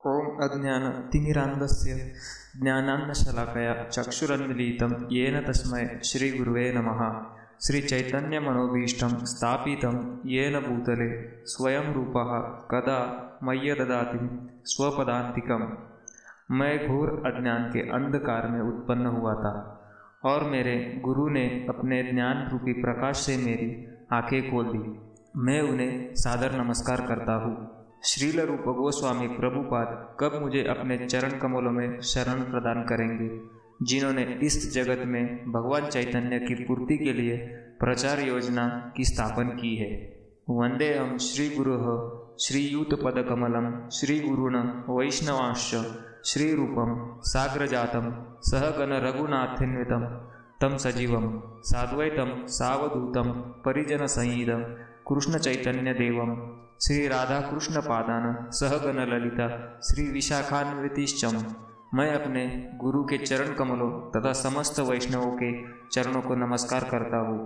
ओम अज्ञानतिमिरान्धस्य ज्ञानान्नशलाकया चक्षुरुन्मीलितं येन तस्मै श्रीगुरुवे नमः। श्रीचैतन्यमनोभीष्टं स्थापितं येन भूतले स्वयं रूपः कदा मह्यददाति स्वपदान्तिकम्। मैं घोर अज्ञान के अंधकार में उत्पन्न हुआ था और मेरे गुरु ने अपने ज्ञान रूपी प्रकाश से मेरी आंखें खोल दी। मैं उन्हें सादर नमस्कार करता हूँ। श्रील रूप गोस्वामी प्रभुपाद कब मुझे अपने चरण कमलों में शरण प्रदान करेंगे, जिन्होंने इस जगत में भगवान चैतन्य की पूर्ति के लिए प्रचार योजना की स्थापना की है। वंदेहम श्री गुरुः श्रीयुतपदकमलं श्रीगुरुण वैष्णवांश्च श्रीरूपं साग्रजातं सहगण रघुनाथान्वितं तं सजीवं साद्वैतं सावधूतं परिजनसंयुतं कृष्ण चैतन्य देवं श्री राधा कृष्ण पादान सहगण ललिता श्री विशाखान्वितिश्चम। मैं अपने गुरु के चरण कमलों तथा समस्त वैष्णवों के चरणों को नमस्कार करता हूँ।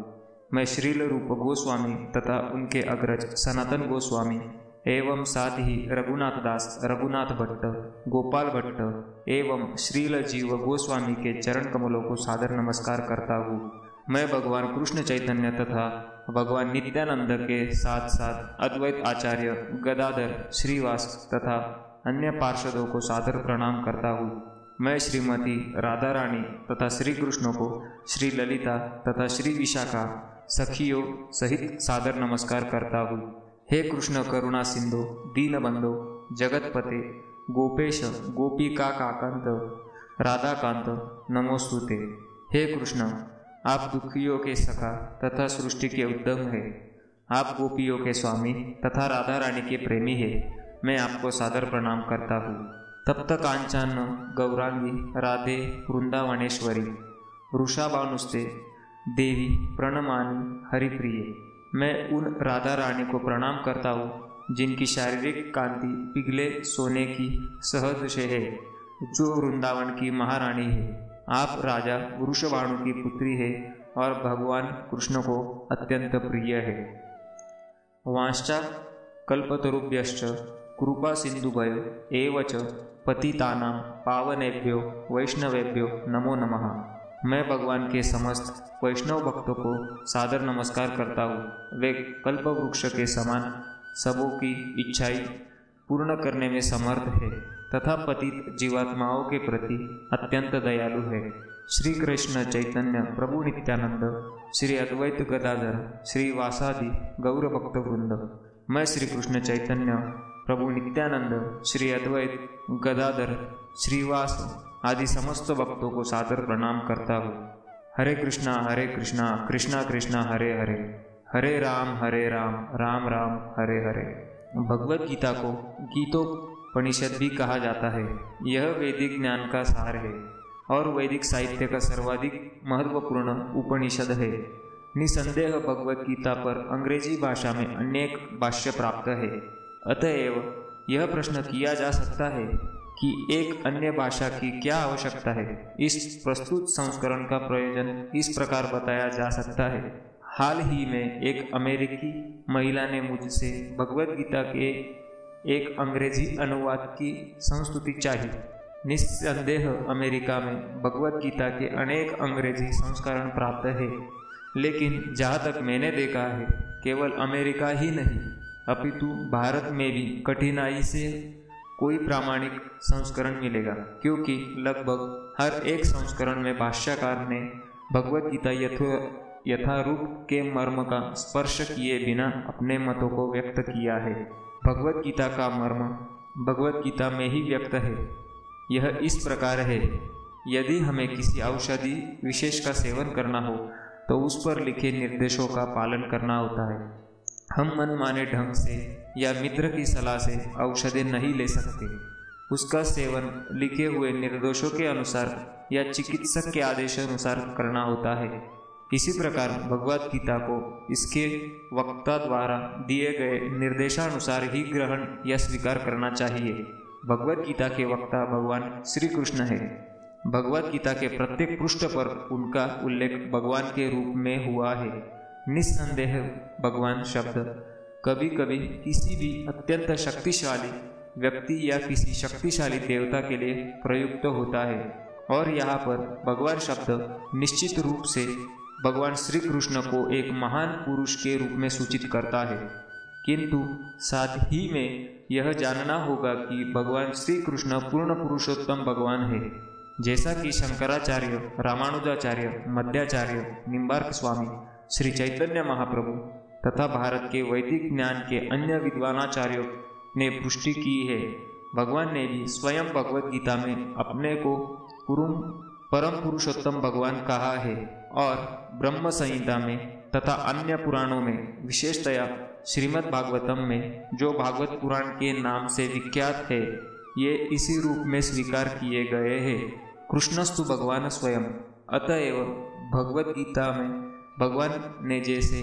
मैं श्रील रूप गोस्वामी तथा उनके अग्रज सनातन गोस्वामी एवं साथ ही रघुनाथ दास, रघुनाथ भट्ट, गोपाल भट्ट एवं श्रील जीव गोस्वामी के चरण कमलों को सादर नमस्कार करता हूँ। मैं भगवान कृष्ण चैतन्य तथा भगवान नित्यानंद के साथ साथ अद्वैत आचार्य गदाधर श्रीवास तथा अन्य पार्षदों को सादर प्रणाम करता हूँ। मैं श्रीमती राधा रानी तथा श्री कृष्ण को श्री ललिता तथा श्री विशाखा सखियों सहित सादर नमस्कार करता हूँ। हे कृष्ण करुणा सिंधु दीनबंधो जगतपते गोपेश गोपिका कांत राधाकांत नमोस्तुते। हे कृष्ण, आप दुखियों के सखा तथा सृष्टि के उद्यम है। आप गोपियों के स्वामी तथा राधा रानी के प्रेमी है। मैं आपको सादर प्रणाम करता हूँ। तप्त कांचन गौरांगी राधे वृंदावनेश्वरी वृषभानुस्ते देवी प्रणमामि हरिप्रिय। मैं उन राधा रानी को प्रणाम करता हूँ जिनकी शारीरिक कांति पिघले सोने की सहज से है, जो वृंदावन की महारानी है। आप राजा वृषभानु की पुत्री है और भगवान कृष्ण को अत्यंत प्रिय है। वांश्चा कल्पतरुभ्यश्च कृपा सिंधुभ्यो एव च पतितानां पावनेभ्यो वैष्णवेभ्यो नमो नमः। मैं भगवान के समस्त वैष्णव भक्तों को सादर नमस्कार करता हूँ। वे कल्प वृक्ष के समान सबों की इच्छाएं पूर्ण करने में समर्थ है तथा पतित जीवात्माओं के प्रति अत्यंत दयालु है। श्री कृष्ण चैतन्य प्रभु नित्यानंद श्री अद्वैत गदाधर श्री वासादि गौर भक्त वृंद। मैं श्री कृष्ण चैतन्य प्रभु नित्यानंद श्री अद्वैत गदाधर श्रीवास आदि समस्त भक्तों को सादर प्रणाम करता हूँ। हरे कृष्णा कृष्णा कृष्णा हरे हरे, हरे राम राम राम हरे हरे। भगवद गीता को गीतोपनिषद भी कहा जाता है। यह वैदिक ज्ञान का सार है और वैदिक साहित्य का सर्वाधिक महत्वपूर्ण उपनिषद है। निसंदेह भगवद गीता पर अंग्रेजी भाषा में अनेक भाष्य प्राप्त है। अतएव यह प्रश्न किया जा सकता है कि एक अन्य भाषा की क्या आवश्यकता है। इस प्रस्तुत संस्करण का प्रयोजन इस प्रकार बताया जा सकता है। हाल ही में एक अमेरिकी महिला ने मुझसे भगवद गीता के एक अंग्रेजी अनुवाद की संस्तुति चाही। निस्संदेह अमेरिका में भगवद गीता के अनेक अंग्रेजी संस्करण प्राप्त है, लेकिन जहाँ तक मैंने देखा है केवल अमेरिका ही नहीं अपितु भारत में भी कठिनाई से कोई प्रामाणिक संस्करण मिलेगा, क्योंकि लगभग हर एक संस्करण में भाष्यकार ने भगवद गीता यथारूप के मर्म का स्पर्श किए बिना अपने मतों को व्यक्त किया है। भगवद गीता का मर्म भगवद गीता में ही व्यक्त है। यह इस प्रकार है, यदि हमें किसी औषधि विशेष का सेवन करना हो तो उस पर लिखे निर्देशों का पालन करना होता है। हम मनमाने ढंग से या मित्र की सलाह से औषधि नहीं ले सकते। उसका सेवन लिखे हुए निर्देशों के अनुसार या चिकित्सक के आदेश अनुसार करना होता है। इसी प्रकार भगवद गीता को इसके वक्ता द्वारा दिए गए निर्देशानुसार ही ग्रहण या स्वीकार करना चाहिए। भगवद गीता के वक्ता भगवान श्री कृष्ण है। भगवद गीता के प्रत्येक पृष्ठ पर उनका उल्लेख भगवान के रूप में हुआ है। निस्संदेह भगवान शब्द कभी कभी किसी भी अत्यंत शक्तिशाली व्यक्ति या किसी शक्तिशाली देवता के लिए प्रयुक्त होता है और यहाँ पर भगवान शब्द निश्चित रूप से भगवान श्री कृष्ण को एक महान पुरुष के रूप में सूचित करता है, किंतु साथ ही में यह जानना होगा कि भगवान श्री कृष्ण पूर्ण पुरुषोत्तम भगवान है। जैसा कि शंकराचार्य, रामानुजाचार्य, मध्याचार्य, निम्बार्क स्वामी, श्री चैतन्य महाप्रभु तथा भारत के वैदिक ज्ञान के अन्य विद्वानाचार्यों ने पुष्टि की है, भगवान ने भी स्वयं भगवद गीता में अपने को परम पुरुषोत्तम भगवान कहा है और ब्रह्म संहिता में तथा अन्य पुराणों में, विशेषतया श्रीमद् भागवतम में जो भागवत पुराण के नाम से विख्यात है, ये इसी रूप में स्वीकार किए गए हैं। कृष्णस्तु भगवान स्वयं। अतएव भगवद गीता में भगवान ने जैसे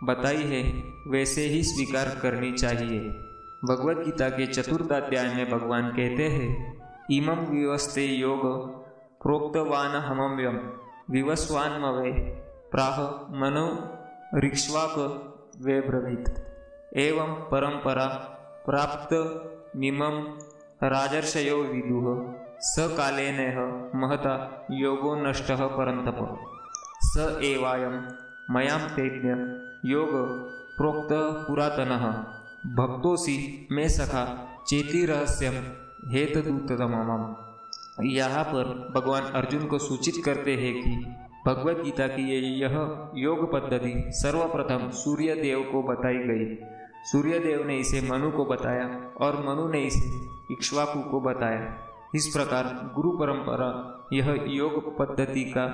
बताई है वैसे ही स्वीकार करनी चाहिए। भगवद गीता के चतुर्थ अध्याय में भगवान कहते हैं, इमं विवस्ते योग प्रोक्तवान हमम्यम विवस्वान्मवे प्राह मनो ऋक्ष्वाक वे ब्रवीत एवं परंपरा प्राप्त मिमं राजर्षयो विदुः स कालेनेह महता योगो नष्टः परन्तप स एवायं मयां तेज्ञ योग प्रोक्त पुरातनः भक्तोसी मे सखा चेति रहस्यम हेतदूततमम्। यहाँ पर भगवान अर्जुन को सूचित करते हैं कि भगवद गीता की यह योग पद्धति सर्वप्रथम सूर्य देव को बताई गई। सूर्य देव ने इसे मनु को बताया और मनु ने इसे इक्ष्वाकु को बताया। इस प्रकार गुरु परंपरा यह योग पद्धति का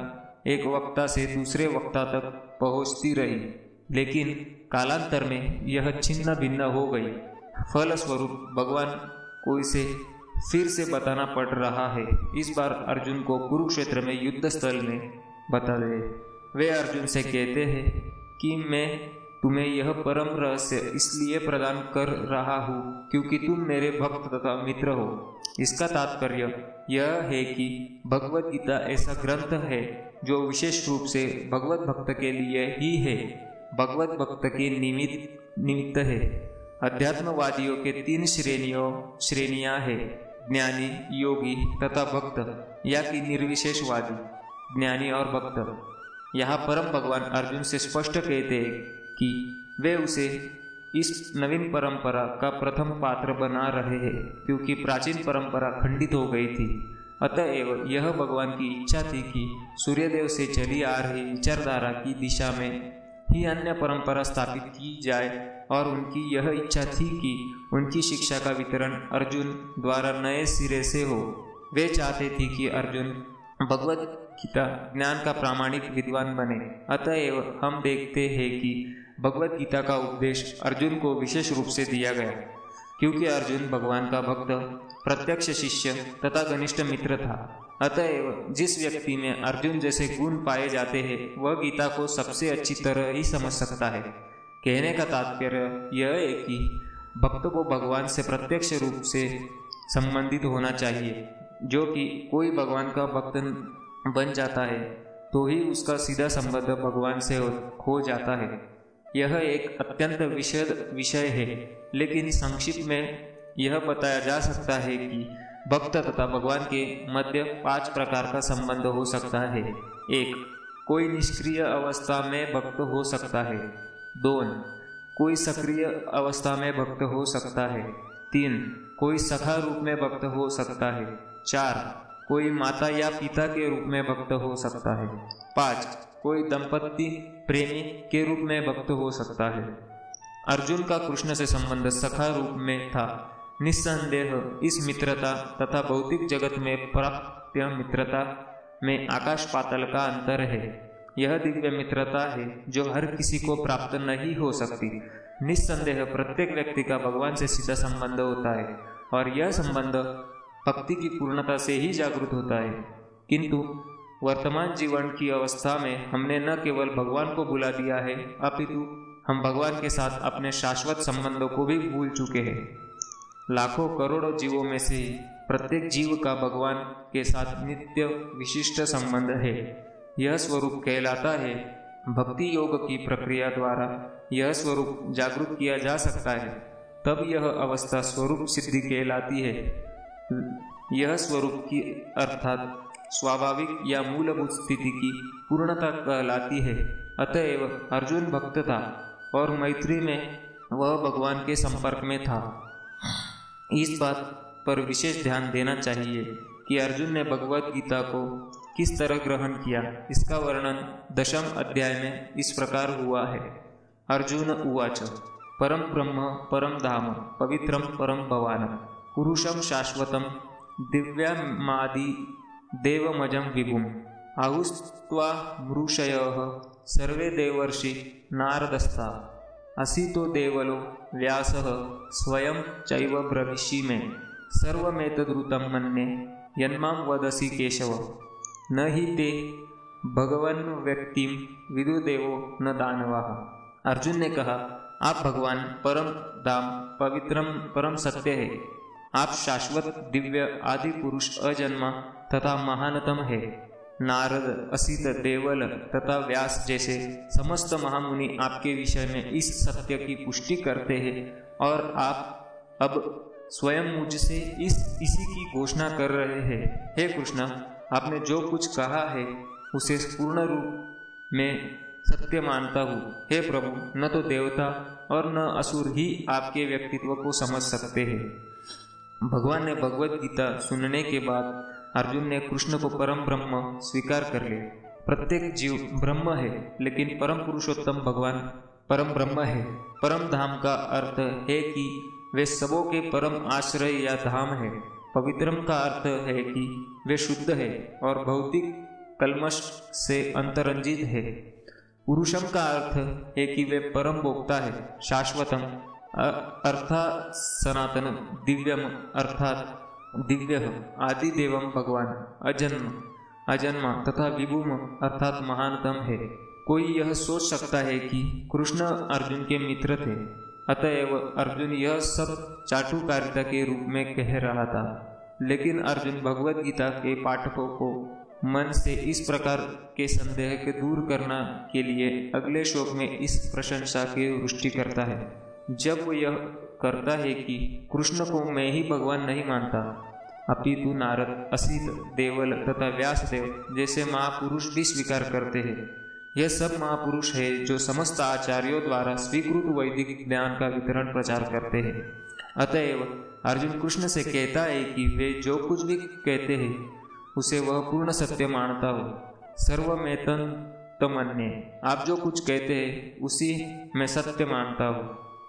एक वक्ता से दूसरे वक्ता तक पहुँचती रही, लेकिन कालांतर में यह छिन्न भिन्न हो गई। फलस्वरूप भगवान को इसे फिर से बताना पड़ रहा है। इस बार अर्जुन को कुरुक्षेत्र में युद्ध स्थल में बता दे। वे अर्जुन से कहते हैं कि मैं तुम्हें यह परम रहस्य इसलिए प्रदान कर रहा हूँ क्योंकि तुम मेरे भक्त तथा मित्र हो। इसका तात्पर्य यह है कि भगवद गीता ऐसा ग्रंथ है जो विशेष रूप से भगवत भक्त के लिए ही है, भगवत भक्त के निमित्त है। अध्यात्मवादियों के 3 श्रेणियां हैं, ज्ञानी, योगी तथा भक्त, या कि निर्विशेषवादी, ज्ञानी और भक्त। यहाँ परम भगवान अर्जुन से स्पष्ट कहते हैं कि वे उसे इस नवीन परंपरा का प्रथम पात्र बना रहे हैं क्योंकि प्राचीन परंपरा खंडित हो गई थी। अतएव यह भगवान की इच्छा थी कि सूर्यदेव से चली आ रही विचारधारा की दिशा में ही अन्य परंपरा स्थापित की जाए और उनकी यह इच्छा थी कि उनकी शिक्षा का वितरण अर्जुन द्वारा नए सिरे से हो। वे चाहते थे कि अर्जुन भगवद गीता ज्ञान का प्रामाणिक विद्वान बने। अतएव हम देखते हैं कि भगवद गीता का उपदेश अर्जुन को विशेष रूप से दिया गया क्योंकि अर्जुन भगवान का भक्त, प्रत्यक्ष शिष्य तथा घनिष्ठ मित्र था। अतएव जिस व्यक्ति में अर्जुन जैसे गुण पाए जाते हैं वह गीता को सबसे अच्छी तरह ही समझ सकता है। कहने का तात्पर्य यह है कि भक्त को भगवान से प्रत्यक्ष रूप से संबंधित होना चाहिए। जो कि कोई भगवान का भक्त बन जाता है तो ही उसका सीधा संबंध भगवान से हो जाता है। यह एक अत्यंत विषय है, लेकिन संक्षिप्त में यह बताया जा सकता है कि भक्त तथा भगवान के मध्य 5 प्रकार का संबंध हो सकता है। 1. कोई निष्क्रिय अवस्था में भक्त हो सकता है। 2. कोई सक्रिय अवस्था में भक्त हो सकता है। 3. कोई सखा रूप में भक्त हो सकता है। 4. कोई माता या पिता के रूप में भक्त हो सकता है। 5. कोई दंपति प्रेमी के रूप में भक्त हो सकता है। अर्जुन का कृष्ण से संबंध सखा रूप में था। निस्संदेह इस मित्रता तथा भौतिक जगत में प्राप्त मित्रता में आकाश पाताल का अंतर है। यह दिव्य मित्रता है जो हर किसी को प्राप्त नहीं हो सकती। निस्संदेह प्रत्येक व्यक्ति का भगवान से सीधा संबंध होता है और यह संबंध भक्ति की पूर्णता से ही जागृत होता है। किंतु वर्तमान जीवन की अवस्था में हमने न केवल भगवान को भुला दिया है, अपितु हम भगवान के साथ अपने शाश्वत संबंधों को भी भूल चुके हैं। लाखों करोड़ों जीवों में से प्रत्येक जीव का भगवान के साथ नित्य विशिष्ट संबंध है। यह स्वरूप कहलाता है। भक्ति योग की प्रक्रिया द्वारा यह स्वरूप जागृत किया जा सकता है। तब यह अवस्था स्वरूप सिद्धि कहलाती है। यह स्वरूप की अर्थात स्वाभाविक या मूलभूत स्थिति की पूर्णता कहलाती है। अतएव अर्जुन भक्त था और मैत्री में वह भगवान के संपर्क में था। इस बात पर विशेष ध्यान देना चाहिए कि अर्जुन ने भगवद गीता को किस तरह ग्रहण किया। इसका वर्णन 10वें अध्याय में इस प्रकार हुआ है। अर्जुन उवाच परम ब्रह्म परम धाम पवित्रम परम भवान पुरुषम शाश्वतम दिव्यमादि देवमजं विभुम आहुस्त्वा मृषयः सर्वे देवर्षि नारदस्ता असितो देवलो व्यासः स्वयं चैव ब्रवीषि मे सर्वमेतद्रुतं मन्ये यन्मां वदसि केशव न हि ते भगवन् व्यक्तिं विदुदेवो न दानवाः। अर्जुन ने कहा, आप भगवान परम धाम पवित्रम परम सत्य है। आप शाश्वत दिव्य आदि पुरुष अजन्मा तथा महानतम है। नारद असित देवल तथा व्यास जैसे समस्त महामुनि आपके विषय में इस सत्य की पुष्टि करते हैं और आप अब स्वयं मुझसे इसी की घोषणा कर रहे हैं। हे कृष्ण, आपने जो कुछ कहा है उसे पूर्ण रूप में सत्य मानता हूँ। हे प्रभु, न तो देवता और न असुर ही आपके व्यक्तित्व को समझ सकते हैं। भगवान ने भगवद गीता सुनने के बाद अर्जुन ने कृष्ण को परम ब्रह्म स्वीकार कर लिया। प्रत्येक जीव ब्रह्म है, लेकिन परम पुरुषोत्तम भगवान परम ब्रह्म है। परम धाम का अर्थ है कि वे सबों के परम आश्रय या धाम है। पवित्रम का अर्थ है कि वे शुद्ध है और भौतिक कल्मश से अंतरंजित है। पुरुषम का अर्थ है कि वे परम भोक्ता है। शाश्वतम अर्थात सनातन, दिव्यम अर्थात दिव्य, आदि देवम भगवान अजन्मा तथा विभुम अर्थात महानतम है। कोई यह सोच सकता है कि कृष्ण अर्जुन के मित्र थे, अतएव अर्जुन यह सब चाटुकारिता के रूप में कह रहा था। लेकिन अर्जुन भगवद गीता के पाठकों को मन से इस प्रकार के संदेह के दूर करने के लिए अगले श्लोक में इस प्रशंसा की वृष्टि करता है। जब वो यह करता है कि कृष्ण को मैं ही भगवान नहीं मानता, अपितु नारद, असित, देवल तथा व्यासदेव जैसे महापुरुष भी स्वीकार करते हैं। यह सब महापुरुष है जो समस्त आचार्यों द्वारा स्वीकृत वैदिक ज्ञान का वितरण प्रचार करते हैं। अतएव अर्जुन कृष्ण से कहता है कि वे जो कुछ भी कहते हैं उसे वह पूर्ण सत्य मानता हो। सर्वमेतन्मन्ये, आप जो कुछ कहते हैं उसी में सत्य मानता हूँ।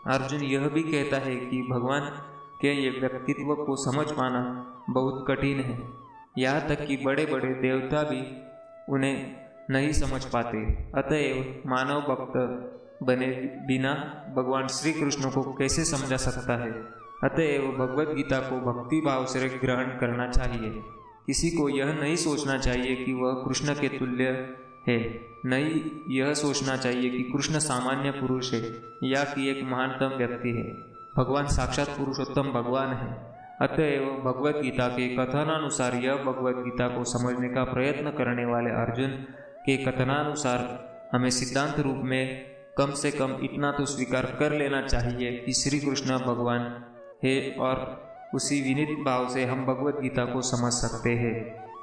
अर्जुन यह भी कहता है कि भगवान के ये व्यक्तित्व को समझ पाना बहुत कठिन है। यहाँ तक कि बड़े बड़े देवता भी उन्हें नहीं समझ पाते। अतएव मानव भक्त बने बिना भगवान श्री कृष्ण को कैसे समझा सकता है। अतएव भगवद गीता को भक्ति भाव से ग्रहण करना चाहिए। किसी को यह नहीं सोचना चाहिए कि वह कृष्ण के तुल्य है, नहीं यह सोचना चाहिए कि कृष्ण सामान्य पुरुष है या कि एक महानतम व्यक्ति है। भगवान साक्षात पुरुषोत्तम भगवान है। अतएव भगवद गीता के कथनानुसार यह भगवद गीता को समझने का प्रयत्न करने वाले अर्जुन के कथनानुसार हमें सिद्धांत रूप में कम से कम इतना तो स्वीकार कर लेना चाहिए कि श्री कृष्ण भगवान है और उसी विनीत भाव से हम भगवद गीता को समझ सकते हैं।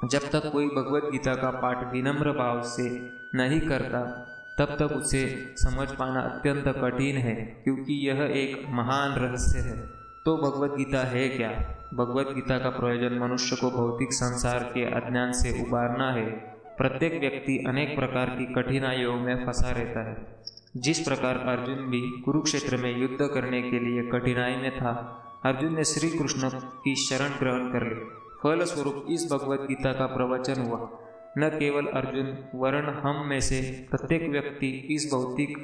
जब तक कोई भगवद गीता का पाठ विनम्र भाव से नहीं करता तब तक उसे समझ पाना अत्यंत कठिन है, क्योंकि यह एक महान रहस्य है। तो भगवद गीता है क्या? भगवद गीता का प्रयोजन मनुष्य को भौतिक संसार के अज्ञान से उबारना है। प्रत्येक व्यक्ति अनेक प्रकार की कठिनाइयों में फंसा रहता है। जिस प्रकार अर्जुन भी कुरुक्षेत्र में युद्ध करने के लिए कठिनाई में था, अर्जुन ने श्री कृष्ण की शरण ग्रहण कर ली। फलस्वरूप इस भगवद गीता का प्रवचन हुआ। न केवल अर्जुन वर्ण हम में से प्रत्येक व्यक्ति इस भौतिक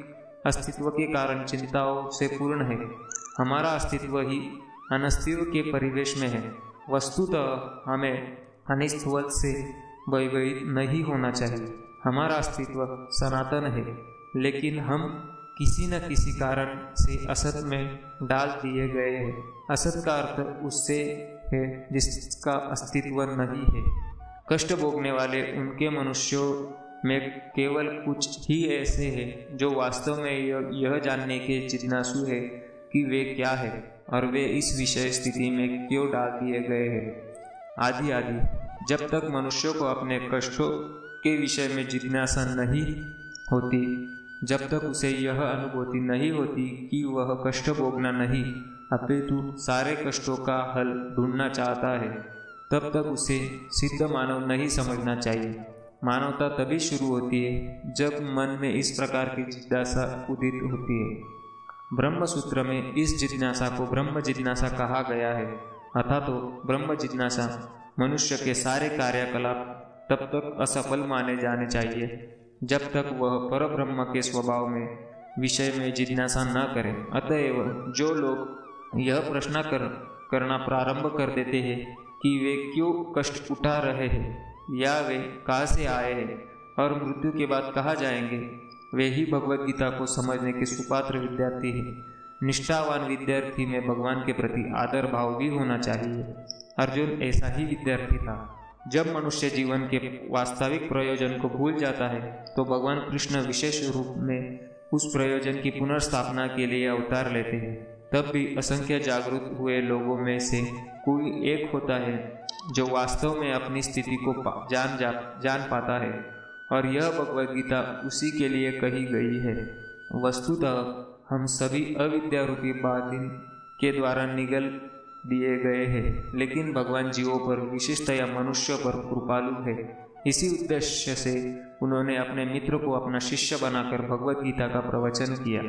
अस्तित्व के कारण चिंताओं से पूर्ण है। हमारा अस्तित्व ही अनस्तित्व के परिवेश में है। वस्तुतः हमें अनिस्तित्व से भयभीत नहीं होना चाहिए। हमारा अस्तित्व सनातन है, लेकिन हम किसी न किसी कारण से असत में डाल दिए गए हैं। असत का अर्थ उससे है जिसका अस्तित्व नहीं है। कष्ट भोगने वाले उनके मनुष्यों में केवल कुछ ही ऐसे हैं जो वास्तव में यह जानने के जिज्ञासु है कि वे क्या है। और वे इस विषय स्थिति में क्यों डाल दिए गए हैं। आदि जब तक मनुष्य को अपने कष्टों के विषय में जिज्ञासा नहीं होती, जब तक उसे यह अनुभूति नहीं होती कि वह कष्ट भोगना नहीं अपितु सारे कष्टों का हल ढूंढना चाहता है, तब तक उसे सिद्ध मानव नहीं समझना चाहिए। मानवता तभी शुरू होती है जब मन में इस प्रकार की जिज्ञासा उदित होती है। ब्रह्म सूत्र में इस जिज्ञासा को ब्रह्म जिज्ञासा कहा गया है। अतः तो ब्रह्म जिज्ञासा मनुष्य के सारे कार्यकलाप तब तक असफल माने जाने चाहिए जब तक वह परब्रह्म के स्वभाव में विषय में जिज्ञासा न करे। अतएव जो लोग यह प्रश्न करना प्रारंभ कर देते हैं कि वे क्यों कष्ट उठा रहे हैं या वे कहाँ से आए हैं और मृत्यु के बाद कहाँ जाएंगे, वे ही भगवद गीता को समझने के सुपात्र विद्यार्थी हैं। निष्ठावान विद्यार्थी में भगवान के प्रति आदर भाव भी होना चाहिए। अर्जुन ऐसा ही विद्यार्थी था। जब मनुष्य जीवन के वास्तविक प्रयोजन को भूल जाता है तो भगवान कृष्ण विशेष रूप में उस प्रयोजन की पुनर्स्थापना के लिए अवतार लेते हैं। तब भी असंख्य जागरूक हुए लोगों में से कोई एक होता है जो वास्तव में अपनी स्थिति को जान पाता है, और यह भगवद गीता उसी के लिए कही गई है। वस्तुतः हम सभी अविद्या रूपी बाधिन के द्वारा निगल दिए गए हैं, लेकिन भगवान जीवों पर विशेषतया मनुष्य पर कृपालु है। इसी उद्देश्य से उन्होंने अपने मित्र को अपना शिष्य बनाकर भगवद गीता का प्रवचन किया।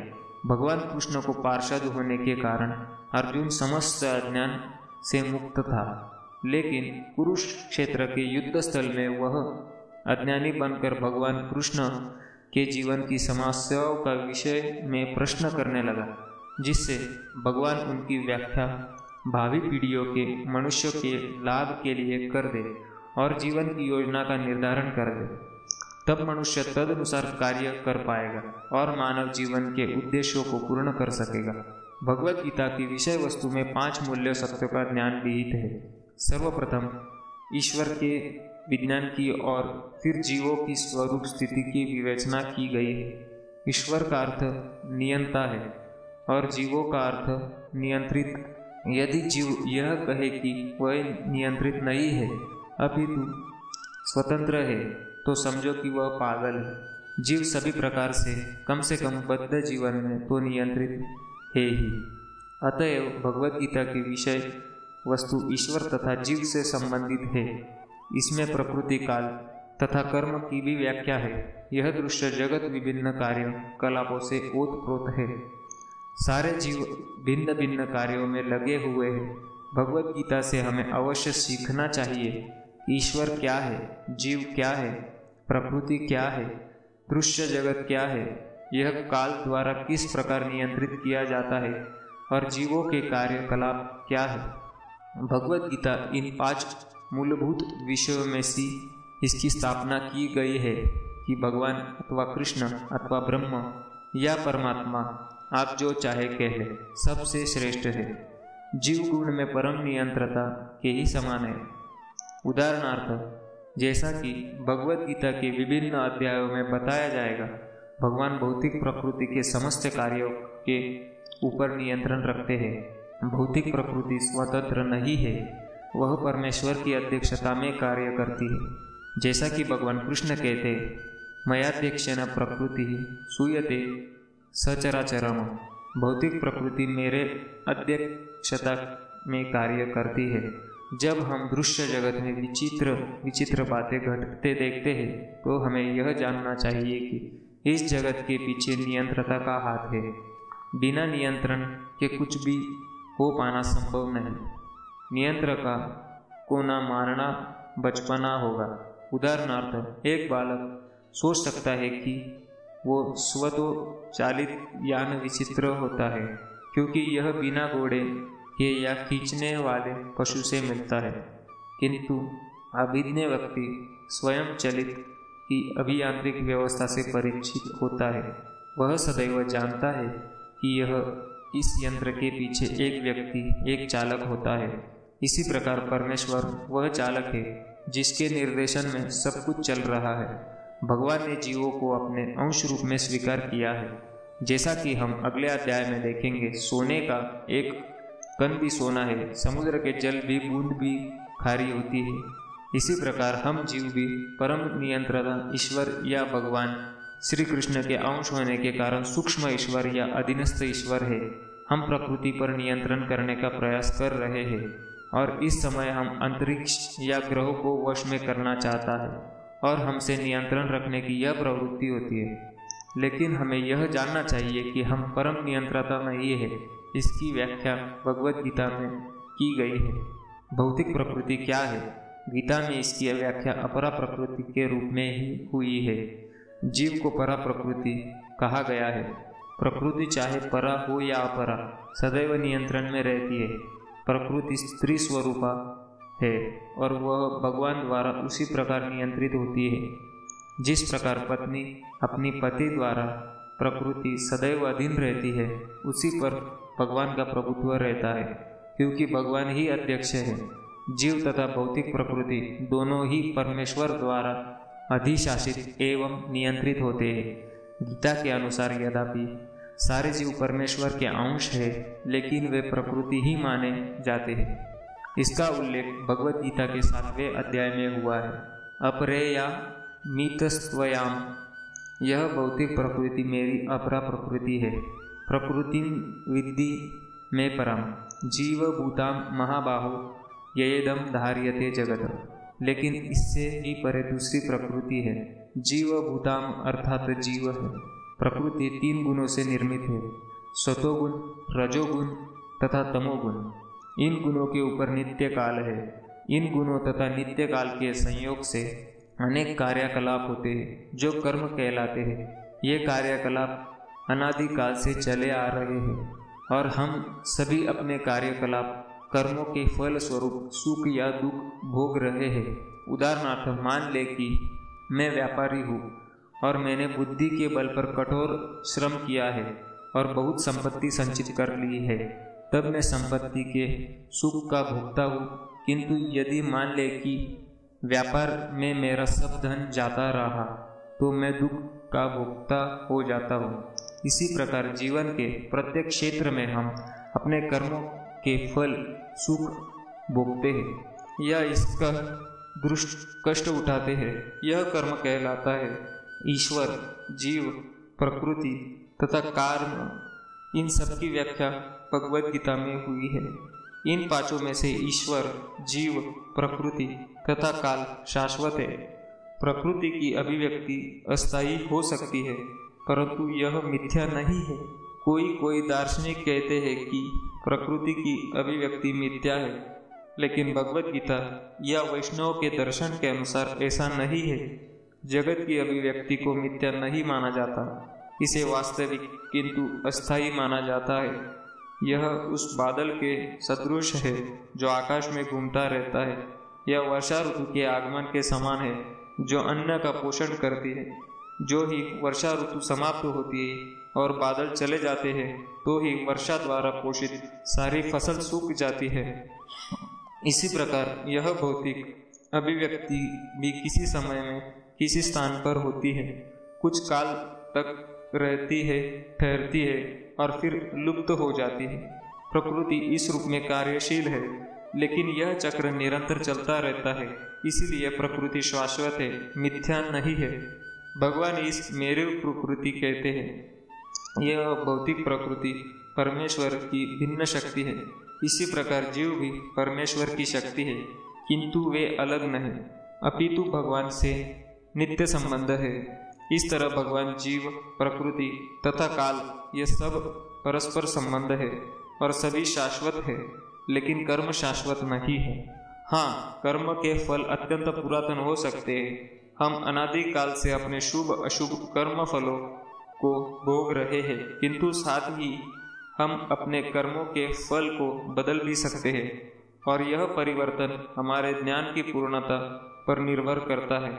भगवान कृष्ण को पार्षद होने के कारण अर्जुन समस्त अज्ञान से मुक्त था, लेकिन कुरुक्षेत्र के युद्ध स्थल में वह अज्ञानी बनकर भगवान कृष्ण के जीवन की समस्याओं का विषय में प्रश्न करने लगा, जिससे भगवान उनकी व्याख्या भावी पीढ़ियों के मनुष्यों के लाभ के लिए कर दे और जीवन की योजना का निर्धारण कर दे। तब मनुष्य तदनुसार कार्य कर पाएगा और मानव जीवन के उद्देश्यों को पूर्ण कर सकेगा। भगवद गीता की विषय वस्तु में 5 मूल्य सत्यों का ज्ञान निहित है। सर्वप्रथम ईश्वर के विज्ञान की और फिर जीवों की स्वरूप स्थिति की विवेचना की गई है। ईश्वर का अर्थ नियंता है और जीवों का अर्थ नियंत्रित। यदि जीव यह कहे कि वह नियंत्रित नहीं है अपितु स्वतंत्र है, तो समझो कि वह पागल है। जीव सभी प्रकार से कम बद्ध जीवन में तो नियंत्रित है ही। अतएव भगवद गीता की विषय वस्तु ईश्वर तथा जीव से संबंधित है। इसमें प्रकृति, काल तथा कर्म की भी व्याख्या है। यह दृश्य जगत विभिन्न कार्यों कलापों से ओतप्रोत है। सारे जीव भिन्न भिन्न कार्यों में लगे हुए हैं। भगवद गीता से हमें अवश्य सीखना चाहिए ईश्वर क्या है, जीव क्या है, प्रकृति क्या है, दृश्य जगत क्या है, यह काल द्वारा किस प्रकार नियंत्रित किया जाता है और जीवों के कार्यकलाप क्या है। भगवद गीता इन 5 मूलभूत विषयों में से इसकी स्थापना की गई है कि भगवान अथवा कृष्ण अथवा ब्रह्म या परमात्मा, आप जो चाहे कह ले, सबसे श्रेष्ठ है। जीव गुण में परम नियंत्रता के ही समान है। उदाहरणार्थ, जैसा कि भगवद गीता के विभिन्न अध्यायों में बताया जाएगा, भगवान भौतिक प्रकृति के समस्त कार्यों के ऊपर नियंत्रण रखते हैं। भौतिक प्रकृति स्वतंत्र नहीं है, वह परमेश्वर की अध्यक्षता में कार्य करती है। जैसा कि भगवान कृष्ण कहते, मयाध्यक्षेण प्रकृति सूयते सचराचरम। भौतिक प्रकृति मेरे अध्यक्षता में कार्य करती है। जब हम दृश्य जगत में विचित्र बातें घटते देखते हैं, तो हमें यह जानना चाहिए कि इस जगत के पीछे नियंत्रता का हाथ है। बिना नियंत्रण के कुछ भी हो पाना संभव नहीं। नियंत्रका को न मानना बचपना होगा। उदाहरणार्थ, एक बालक सोच सकता है कि वो स्वतः चालित यान विचित्र होता है, क्योंकि यह बिना घोड़े के या खींचने वाले पशु से मिलता है। किंतु अभिज्ञ व्यक्ति स्वयं चलित की अभियांत्रिक व्यवस्था से परिचित होता है। वह सदैव जानता है कि यह इस यंत्र के पीछे एक व्यक्ति, एक चालक होता है। इसी प्रकार परमेश्वर वह चालक है जिसके निर्देशन में सब कुछ चल रहा है। भगवान ने जीवों को अपने अंश रूप में स्वीकार किया है। जैसा कि हम अगले अध्याय में देखेंगे, सोने का एक कण भी सोना है, समुद्र के जल भी बूंद भी खारी होती है। इसी प्रकार हम जीव भी परम नियंत्रता ईश्वर या भगवान श्री कृष्ण के अंश होने के कारण सूक्ष्म ईश्वर या अधीनस्थ ईश्वर है। हम प्रकृति पर नियंत्रण करने का प्रयास कर रहे हैं और इस समय हम अंतरिक्ष या ग्रहों को वश में करना चाहता है और हमसे नियंत्रण रखने की यह प्रवृत्ति होती है। लेकिन हमें यह जानना चाहिए कि हम परम नियंत्रता नहीं है। इसकी व्याख्या भगवत गीता में की गई है। भौतिक प्रकृति क्या है? गीता में इसकी व्याख्या अपरा प्रकृति के रूप में ही हुई है। जीव को परा प्रकृति कहा गया है। प्रकृति चाहे परा हो या अपरा सदैव नियंत्रण में रहती है। प्रकृति स्त्री स्वरूपा है और वह भगवान द्वारा उसी प्रकार नियंत्रित होती है जिस प्रकार पत्नी अपनी पति द्वारा प्रकृति सदैव अधीन रहती है, उसी पर भगवान का प्रभुत्व रहता है, क्योंकि भगवान ही अध्यक्ष है। जीव तथा भौतिक प्रकृति दोनों ही परमेश्वर द्वारा अधिशासित एवं नियंत्रित होते हैं। गीता के अनुसार यद्यपि सारे जीव परमेश्वर के अंश है, लेकिन वे प्रकृति ही माने जाते हैं। इसका उल्लेख भगवत गीता के 7वें अध्याय में हुआ है। अपरेया मितस्त्वयाम, यह भौतिक प्रकृति मेरी अपरा प्रकृति है। प्रकृति विद्धि में परम जीव भूताम महाबाहो येदम धार्यते जगत, लेकिन इससे भी परे दूसरी प्रकृति है। जीव भूताम अर्थात जीव है। प्रकृति 3 गुणों से निर्मित है, सतोगुण, रजोगुण तथा तमोगुण। इन गुणों के ऊपर नित्य काल है। इन गुणों तथा नित्य काल के संयोग से अनेक कार्यकलाप होते हैं जो कर्म कहलाते हैं। ये कार्यकलाप अनादिकाल से चले आ रहे हैं और हम सभी अपने कार्यकलाप कर्मों के फल स्वरूप सुख या दुख भोग रहे हैं। उदाहरणार्थ मान ले कि मैं व्यापारी हूँ और मैंने बुद्धि के बल पर कठोर श्रम किया है और बहुत संपत्ति संचित कर ली है, तब मैं संपत्ति के सुख का भोक्ता हूँ। किंतु यदि मान ले कि व्यापार में मेरा सब धन जाता रहा तो मैं दुख का भोक्ता हो जाता हूँ। इसी प्रकार जीवन के प्रत्येक क्षेत्र में हम अपने कर्मों के फल सुख भोगते हैं या इसका दुष्ट कष्ट उठाते हैं। यह कर्म कहलाता है। ईश्वर, जीव, प्रकृति तथा कर्म, इन सब की व्याख्या भगवत गीता में हुई है। इन 5 में से ईश्वर, जीव, प्रकृति तथा काल शाश्वत है। प्रकृति की अभिव्यक्ति अस्थायी हो सकती है, परंतु यह मिथ्या नहीं है। कोई दार्शनिक कहते हैं कि प्रकृति की अभिव्यक्ति मिथ्या है, लेकिन भगवत गीता या वैष्णव के दर्शन के अनुसार ऐसा नहीं है। जगत की अभिव्यक्ति को मिथ्या नहीं माना जाता, इसे वास्तविक किंतु अस्थायी माना जाता है। यह उस बादल के सदृश है जो आकाश में घूमता रहता है। यह वर्षा ऋतु के आगमन के समान है जो अन्न का पोषण करती है। जो ही वर्षा ऋतु समाप्त होती है और बादल चले जाते हैं, तो ही वर्षा द्वारा पोषित सारी फसल सूख जाती है। इसी प्रकार यह भौतिक अभिव्यक्ति भी किसी समय में किसी स्थान पर होती है, कुछ काल तक रहती है, ठहरती है और फिर लुप्त हो जाती है। प्रकृति इस रूप में कार्यशील है, लेकिन यह चक्र निरंतर चलता रहता है। इसीलिए प्रकृति शाश्वत है, मिथ्या नहीं है। भगवान इस मेरे प्रकृति कहते हैं। यह भौतिक प्रकृति परमेश्वर की भिन्न शक्ति है। इसी प्रकार जीव भी परमेश्वर की शक्ति है, किंतु वे अलग नहीं, अपितु भगवान से नित्य संबंध है। इस तरह भगवान, जीव, प्रकृति तथा काल ये सब परस्पर संबंध है और सभी शाश्वत है, लेकिन कर्म शाश्वत नहीं है। हाँ, कर्म के फल अत्यंत पुरातन हो सकते हैं। हम अनादिकाल से अपने शुभ अशुभ कर्म फलों को भोग रहे हैं, किंतु साथ ही हम अपने कर्मों के फल को बदल भी सकते हैं और यह परिवर्तन हमारे ज्ञान की पूर्णता पर निर्भर करता है।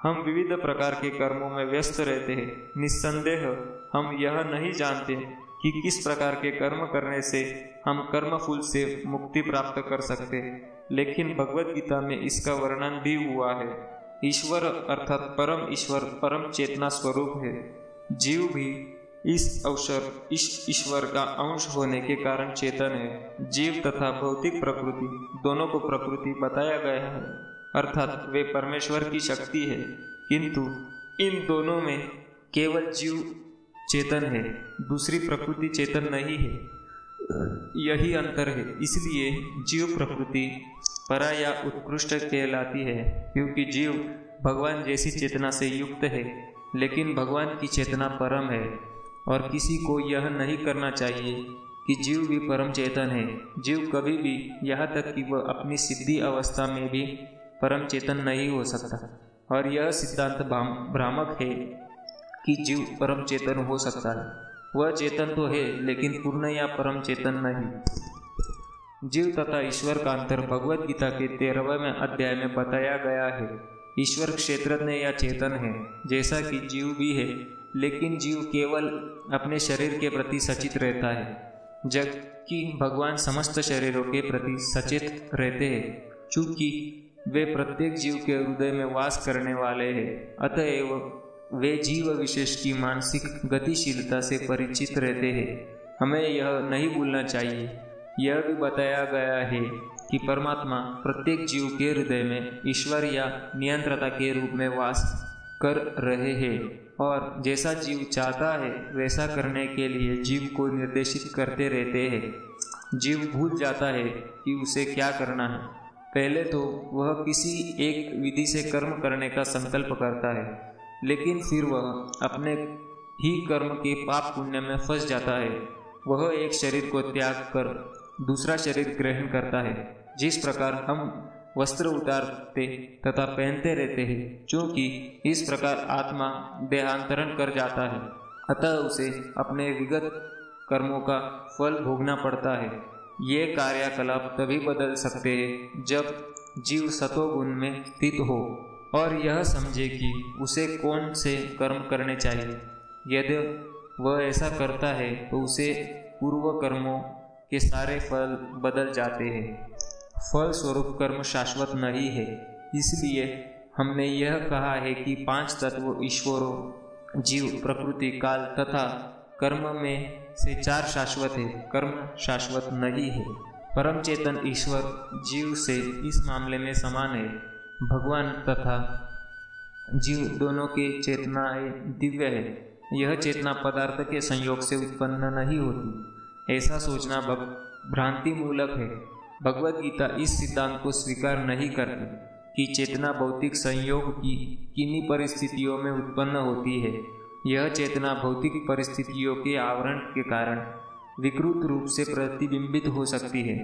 हम विविध प्रकार के कर्मों में व्यस्त रहते हैं। निस्संदेह हम यह नहीं जानते कि किस प्रकार के कर्म करने से हम कर्मफल से मुक्ति प्राप्त कर सकते हैं, लेकिन भगवत गीता में इसका वर्णन भी हुआ है। ईश्वर अर्थात परम ईश्वर परम चेतना स्वरूप है। जीव भी इस ईश्वर का अंश होने के कारण चेतन है। जीव तथा भौतिक प्रकृति दोनों को प्रकृति बताया गया है, अर्थात वे परमेश्वर की शक्ति है, किंतु इन दोनों में केवल जीव चेतन है, दूसरी प्रकृति चेतन नहीं है। यही अंतर है। इसलिए जीव प्रकृति परा या उत्कृष्ट कहलाती है, क्योंकि जीव भगवान जैसी चेतना से युक्त है, लेकिन भगवान की चेतना परम है। और किसी को यह नहीं करना चाहिए कि जीव भी परम चेतन है। जीव कभी भी, यहाँ तक कि वह अपनी सिद्धि अवस्था में भी परम चेतन नहीं हो सकता। और यह सिद्धांत भ्रामक है कि जीव परम चेतन हो सकता है। वह चेतन तो है, लेकिन पूर्ण या परम चेतन नहीं। जीव तथा ईश्वर का अंतर भगवद गीता के 13वें अध्याय में बताया गया है। ईश्वर क्षेत्रज्ञ या चेतन है, जैसा कि जीव भी है, लेकिन जीव केवल अपने शरीर के प्रति सचेत रहता है, जबकि भगवान समस्त शरीरों के प्रति सचेत रहते हैं। चूंकि वे प्रत्येक जीव के हृदय में वास करने वाले हैं, अतएव वे जीव विशेष की मानसिक गतिशीलता से परिचित रहते हैं। हमें यह नहीं भूलना चाहिए। यह भी बताया गया है कि परमात्मा प्रत्येक जीव के हृदय में ईश्वर या नियंत्रता के रूप में वास कर रहे हैं, और जैसा जीव चाहता है वैसा करने के लिए जीव को निर्देशित करते रहते हैं। जीव भूल जाता है कि उसे क्या करना है। पहले तो वह किसी एक विधि से कर्म करने का संकल्प करता है, लेकिन फिर वह अपने ही कर्म के पाप पुण्य में फंस जाता है। वह एक शरीर को त्याग कर दूसरा शरीर ग्रहण करता है। जिस प्रकार हम वस्त्र उतारते तथा पहनते रहते हैं, क्योंकि इस प्रकार आत्मा देहांतरण कर जाता है, अतः उसे अपने विगत कर्मों का फल भोगना पड़ता है। ये कार्यकलाप तभी बदल सकते हैं जब जीव सतोगुण में स्थित हो और यह समझे कि उसे कौन से कर्म करने चाहिए। यदि वह ऐसा करता है तो उसे पूर्व कर्मों के सारे फल बदल जाते हैं। फल स्वरूप कर्म शाश्वत नहीं है। इसलिए हमने यह कहा है कि 5 तत्व ईश्वरों, जीव, प्रकृति, काल तथा कर्म में से 4 शाश्वत है। कर्म शाश्वत नहीं है। परम चेतन ईश्वर जीव से इस मामले में समान है। भगवान तथा जीव दोनों की चेतनाएं दिव्य है। यह चेतना पदार्थ के संयोग से उत्पन्न नहीं होती। ऐसा सोचना भ्रांति मूलक है। भगवद गीता इस सिद्धांत को स्वीकार नहीं करती कि चेतना भौतिक संयोग की किन्हीं परिस्थितियों में उत्पन्न होती है। यह चेतना भौतिक परिस्थितियों के आवरण के कारण विकृत रूप से प्रतिबिंबित हो सकती है।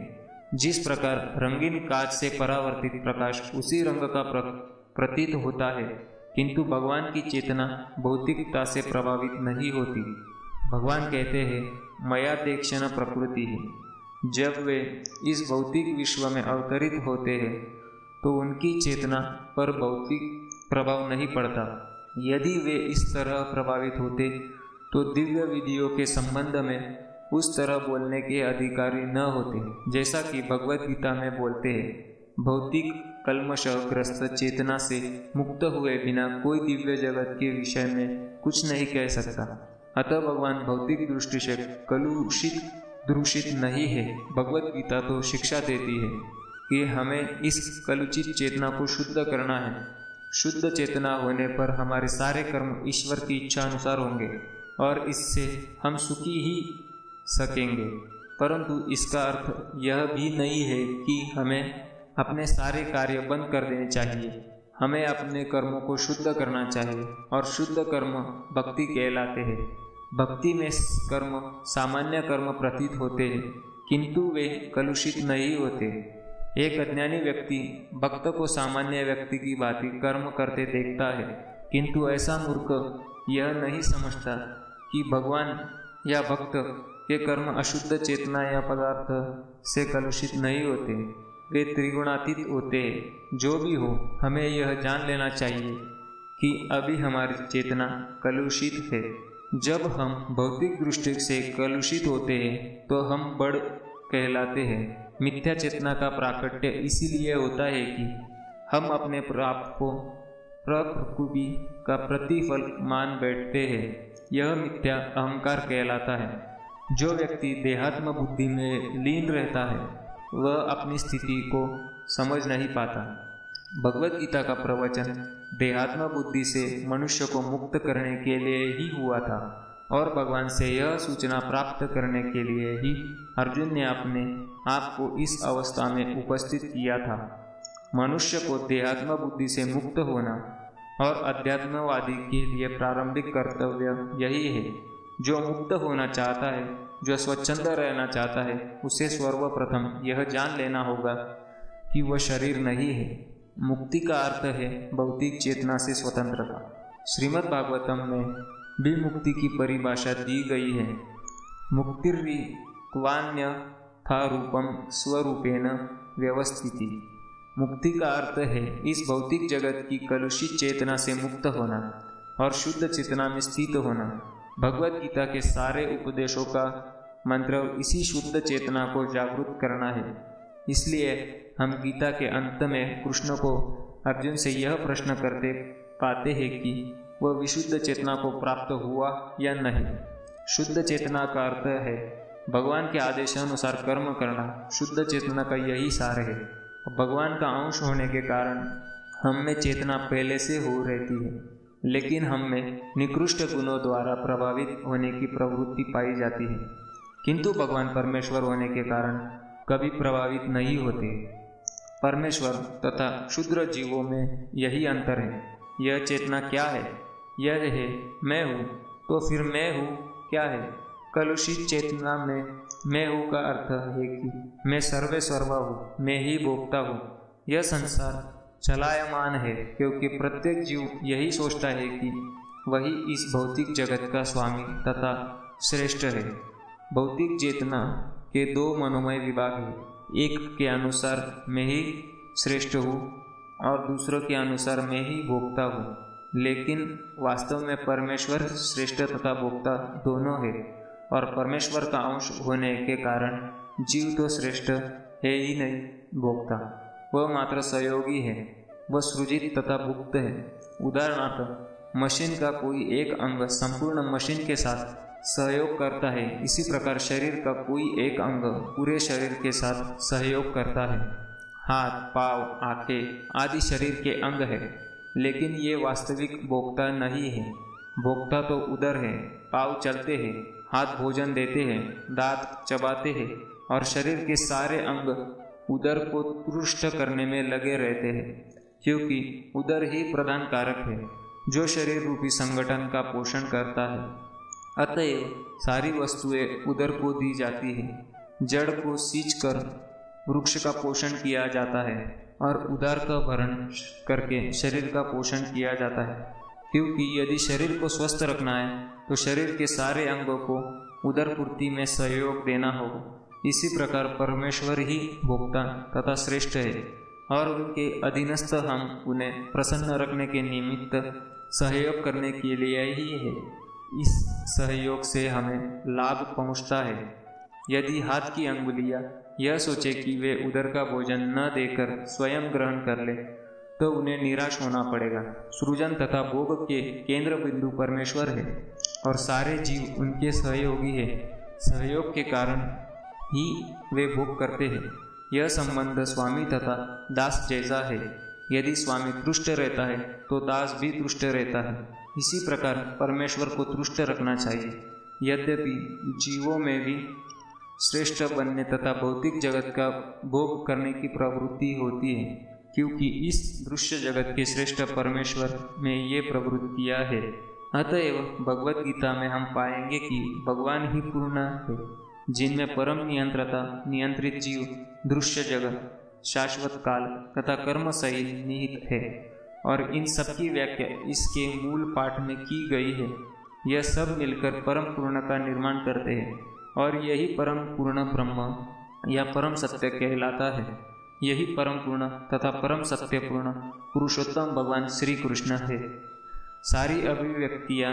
जिस प्रकार रंगीन कांच से परावर्तित प्रकाश उसी रंग का प्रतीत होता है, किंतु भगवान की चेतना भौतिकता से प्रभावित नहीं होती। भगवान कहते हैं, मया देक्षण प्रकृति है। जब वे इस भौतिक विश्व में अवतरित होते हैं तो उनकी चेतना पर भौतिक प्रभाव नहीं पड़ता। यदि वे इस तरह प्रभावित होते तो दिव्य विधियों के संबंध में उस तरह बोलने के अधिकारी न होते। जैसा कि भगवद गीता में बोलते हैं, भौतिक कल्मषग्रस्त चेतना से मुक्त हुए बिना कोई दिव्य जगत के विषय में कुछ नहीं कह सकता। अतः भगवान भौतिक दृष्टि से कलुषित दूषित नहीं है। भगवद गीता तो शिक्षा देती है कि हमें इस कलुषित चेतना को शुद्ध करना है। शुद्ध चेतना होने पर हमारे सारे कर्म ईश्वर की इच्छा अनुसार होंगे और इससे हम सुखी ही सकेंगे। परंतु इसका अर्थ यह भी नहीं है कि हमें अपने सारे कार्य बंद कर देने चाहिए। हमें अपने कर्मों को शुद्ध करना चाहिए और शुद्ध कर्म भक्ति कहलाते हैं। भक्ति में कर्म सामान्य कर्म प्रतीत होते हैं, किंतु वे कलुषित नहीं होते। एक अज्ञानी व्यक्ति भक्त को सामान्य व्यक्ति की भांति कर्म करते देखता है, किंतु ऐसा मूर्ख यह नहीं समझता कि भगवान या भक्त के कर्म अशुद्ध चेतना या पदार्थ से कलुषित नहीं होते। वे त्रिगुणातीत होते हैं। जो भी हो, हमें यह जान लेना चाहिए कि अभी हमारी चेतना कलुषित है। जब हम भौतिक दृष्टि से कलुषित होते हैं तो हम बड़ कहलाते हैं। मिथ्या चेतना का प्राकट्य इसीलिए होता है कि हम अपने प्राप्त को प्रकृति का प्रतिफल मान बैठते हैं। यह मिथ्या अहंकार कहलाता है। जो व्यक्ति देहात्म बुद्धि में लीन रहता है वह अपनी स्थिति को समझ नहीं पाता। भगवत गीता का प्रवचन देहात्म बुद्धि से मनुष्य को मुक्त करने के लिए ही हुआ था और भगवान से यह सूचना प्राप्त करने के लिए ही अर्जुन ने अपने आप को इस अवस्था में उपस्थित किया था। मनुष्य को देहात्म बुद्धि से मुक्त होना और अध्यात्मवादी के लिए प्रारंभिक कर्तव्य यही है। जो मुक्त होना चाहता है, जो स्वच्छंद रहना चाहता है, उसे सर्वप्रथम यह जान लेना होगा कि वह शरीर नहीं है। मुक्ति का अर्थ है भौतिक चेतना से स्वतंत्रता। श्रीमद् भागवतम में भी मुक्ति की परिभाषा दी गई है। मुक्तिर्वि क्वान्यथा रूपम स्वरूपेण व्यवस्थिति। मुक्ति का अर्थ है इस भौतिक जगत की कलुषित चेतना से मुक्त होना और शुद्ध चेतना में स्थित होना। भगवत गीता के सारे उपदेशों का मंत्र इसी शुद्ध चेतना को जागृत करना है। इसलिए हम गीता के अंत में कृष्ण को अर्जुन से यह प्रश्न करते पाते हैं कि वह विशुद्ध चेतना को प्राप्त हुआ या नहीं। शुद्ध चेतना का अर्थ है भगवान के आदेशानुसार कर्म करना। शुद्ध चेतना का यही सार है। भगवान का अंश होने के कारण हम में चेतना पहले से हो रहती है, लेकिन हम में निकृष्ट गुणों द्वारा प्रभावित होने की प्रवृत्ति पाई जाती है, किंतु भगवान परमेश्वर होने के कारण कभी प्रभावित नहीं होते। परमेश्वर तथा क्षुद्र जीवों में यही अंतर है। यह चेतना क्या है? यह है मैं हूँ, तो फिर मैं हूँ क्या है? कलुषित चेतना में मैं हूँ का अर्थ है कि मैं सर्वे सर्वा हूँ, मैं ही भोक्ता हूँ। यह संसार चलायमान है क्योंकि प्रत्येक जीव यही सोचता है कि वही इस भौतिक जगत का स्वामी तथा श्रेष्ठ है। भौतिक चेतना के दो मनोमय विभाग हैं। एक के अनुसार मैं ही श्रेष्ठ हूँ और दूसरों के अनुसार मैं ही भोक्ता हूँ। लेकिन वास्तव में परमेश्वर श्रेष्ठ तथा भोक्ता दोनों है और परमेश्वर का अंश होने के कारण जीव तो श्रेष्ठ है ही नहीं भोक्ता, वह मात्र सहयोगी है। वह सृजित तथा भुक्त है। उदाहरणार्थ मशीन का कोई एक अंग संपूर्ण मशीन के साथ सहयोग करता है, इसी प्रकार शरीर का कोई एक अंग पूरे शरीर के साथ सहयोग करता है। हाथ, पाँव, आंखें आदि शरीर के अंग है, लेकिन ये वास्तविक भोक्ता नहीं है। भोक्ता तो उदर है। पाँव चलते हैं, हाथ भोजन देते हैं, दांत चबाते हैं और शरीर के सारे अंग उदर को तुष्ट करने में लगे रहते हैं, क्योंकि उदर ही प्रधान कारक है जो शरीर रूपी संगठन का पोषण करता है। अतएव सारी वस्तुएं उदर को दी जाती हैं। जड़ को सींचकर वृक्ष का पोषण किया जाता है और उदर का भरण करके शरीर का पोषण किया जाता है, क्योंकि यदि शरीर को स्वस्थ रखना है तो शरीर के सारे अंगों को उदर पूर्ति में सहयोग देना होगा। इसी प्रकार परमेश्वर ही भोक्ता तथा श्रेष्ठ है और उनके अधीनस्थ हम उन्हें प्रसन्न रखने के निमित्त सहयोग करने के लिए ही है। इस सहयोग से हमें लाभ पहुंचता है। यदि हाथ की अंगुलियां यह सोचे कि वे उदर का भोजन न देकर स्वयं ग्रहण कर ले तो उन्हें निराश होना पड़ेगा। सृजन तथा भोग के केंद्र बिंदु परमेश्वर है और सारे जीव उनके सहयोगी है। सहयोग के कारण ही वे भोग करते हैं। यह संबंध स्वामी तथा दास जैसा है। यदि स्वामी तुष्ट रहता है तो दास भी तुष्ट रहता है। इसी प्रकार परमेश्वर को तुष्ट रखना चाहिए। यद्यपि जीवों में भी श्रेष्ठ बनने तथा भौतिक जगत का भोग करने की प्रवृत्ति होती है, क्योंकि इस दृश्य जगत के श्रेष्ठ परमेश्वर में ये प्रवृत्तियाँ है। अतएव भगवत गीता में हम पाएंगे कि भगवान ही पूर्ण है, जिनमें परम नियंत्रता, नियंत्रित जीव, दृश्य जगत, शाश्वत काल तथा कर्म सहित निहित है और इन सब की व्याख्या इसके मूल पाठ में की गई है। यह सब मिलकर परम पूर्ण का निर्माण करते हैं और यही परम पूर्ण ब्रह्म या परम सत्य कहलाता है। यही परम पूर्ण तथा परम सत्य पूर्ण पुरुषोत्तम भगवान श्री कृष्ण है। सारी अभिव्यक्तियाँ